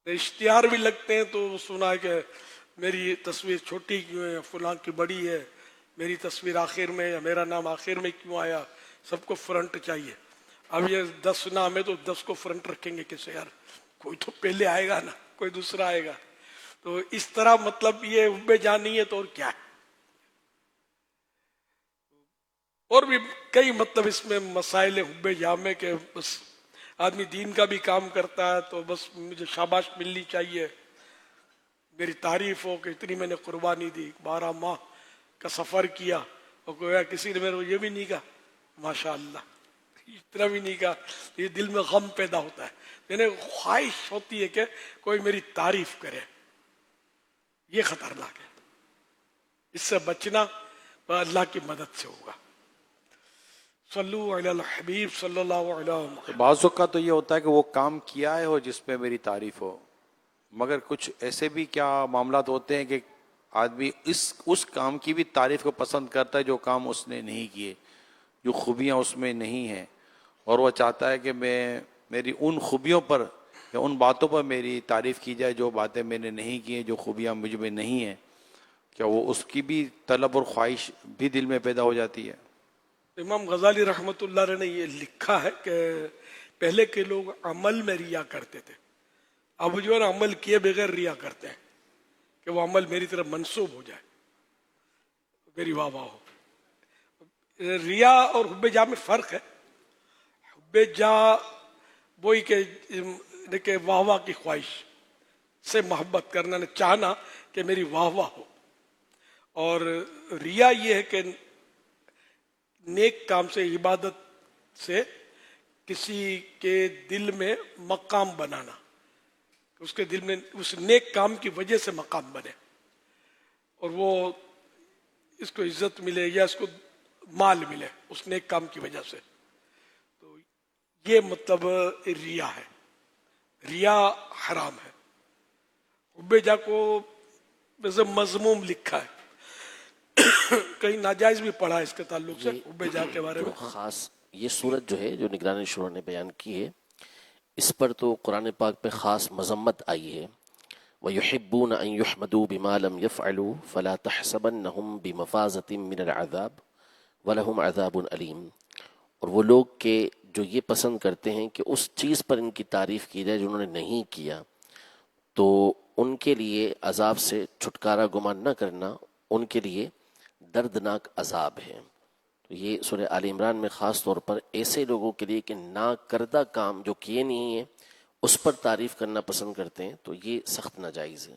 Speaker 3: پر اشتہار بھی لگتے ہیں تو سنا ہے کہ میری تصویر چھوٹی کیوں ہے، فلاں کی بڑی ہے، میری تصویر آخر میں یا میرا نام آخر میں کیوں آیا، سب کو فرنٹ چاہیے. اب یہ 10 نام ہے تو 10 کو فرنٹ رکھیں گے کیسے یار؟ کوئی تو پہلے آئے گا نا، کوئی دوسرا آئے گا. تو اس طرح مطلب یہ حب جاہ نہیں ہے تو اور کیا ہے. اور بھی کئی مطلب اس میں مسائل حب جاہ میں کہ بس آدمی دین کا بھی کام کرتا ہے تو بس مجھے شاباش ملنی چاہیے، میری تعریف ہو کہ اتنی میں نے قربانی دی، 12 ماہ کا سفر کیا، اور کوئی کسی نے میرے کو یہ بھی نہیں کہا ماشاء اللہ، اتنا بھی نہیں کہا. یہ دل میں غم پیدا ہوتا ہے. یعنی خواہش ہوتی ہے کہ کوئی میری تعریف کرے. یہ خطرناک ہے. اس سے بچنا اللہ کی مدد سے ہوگا. صلو علی الحبیب صلی اللہ علیہ وسلم.
Speaker 1: بعض اوقات تو یہ ہوتا ہے کہ وہ کام کیا ہے ہو جس پہ میری تعریف ہو، مگر کچھ ایسے بھی کیا معاملات ہوتے ہیں کہ آدمی اس کام کی بھی تعریف کو پسند کرتا ہے جو کام اس نے نہیں کیے، جو خوبیاں اس میں نہیں ہیں، اور وہ چاہتا ہے کہ میری ان خوبیوں پر یا ان باتوں پر میری تعریف کی جائے جو باتیں میں نے نہیں کی ہیں، جو خوبیاں مجھ میں نہیں ہیں. کیا وہ اس کی بھی طلب اور خواہش بھی دل میں پیدا ہو جاتی ہے؟
Speaker 3: امام غزالی رحمۃ اللہ علیہ نے یہ لکھا ہے کہ پہلے کے لوگ عمل میں ریا کرتے تھے، اب جو ہے نا عمل کیے بغیر ریا کرتے ہیں کہ وہ عمل میری طرف منسوب ہو جائے، میری واہ واہ ہو. ریا اور حب جاہ میں فرق ہے. حب جاہ وہی کہ واہ واہ کی خواہش سے محبت کرنا، نے چاہنا کہ میری واہ واہ ہو. اور ریا یہ ہے کہ نیک کام سے، عبادت سے کسی کے دل میں مقام بنانا، اس کے دل میں اس نیک کام کی وجہ سے مقام بنے اور وہ اس کو عزت ملے یا اس کو مال ملے اس نیک کام کی وجہ سے. تو یہ مطلب ریا ہے. ریا حرام ہے. حب جاہ کو ویسے مذموم لکھا ہے، کہیں ناجائز بھی پڑھا ہے اس کے تعلق سے حب جاہ کے بارے میں.
Speaker 9: خاص یہ صورت جو ہے جو نگران شورا نے بیان کی ہے، اس پر تو قرآن پاک پہ خاص مذمت آئی ہے. وَيُحِبُّونَ أَن يُحْمَدُوا بِمَا لَمْ يَفْعَلُوا فَلَا تَحْسَبَنَّهُمْ بِمَفَازَةٍ مِّنَ الْعَذَابِ وَلَهُمْ عَذَابٌ أَلِيمٌ. اور وہ لوگ کہ جو یہ پسند کرتے ہیں کہ اس چیز پر ان کی تعریف کی جائے جو انہوں نے نہیں کیا، تو ان کے لیے عذاب سے چھٹکارا گمان نہ کرنا ان کے لیے دردناک عذاب ہے. تو یہ سورہ آل عمران میں خاص طور پر ایسے لوگوں کے لیے کہ ناکردہ کام جو کیے نہیں ہیں اس پر تعریف کرنا پسند کرتے ہیں، تو یہ سخت ناجائز ہے.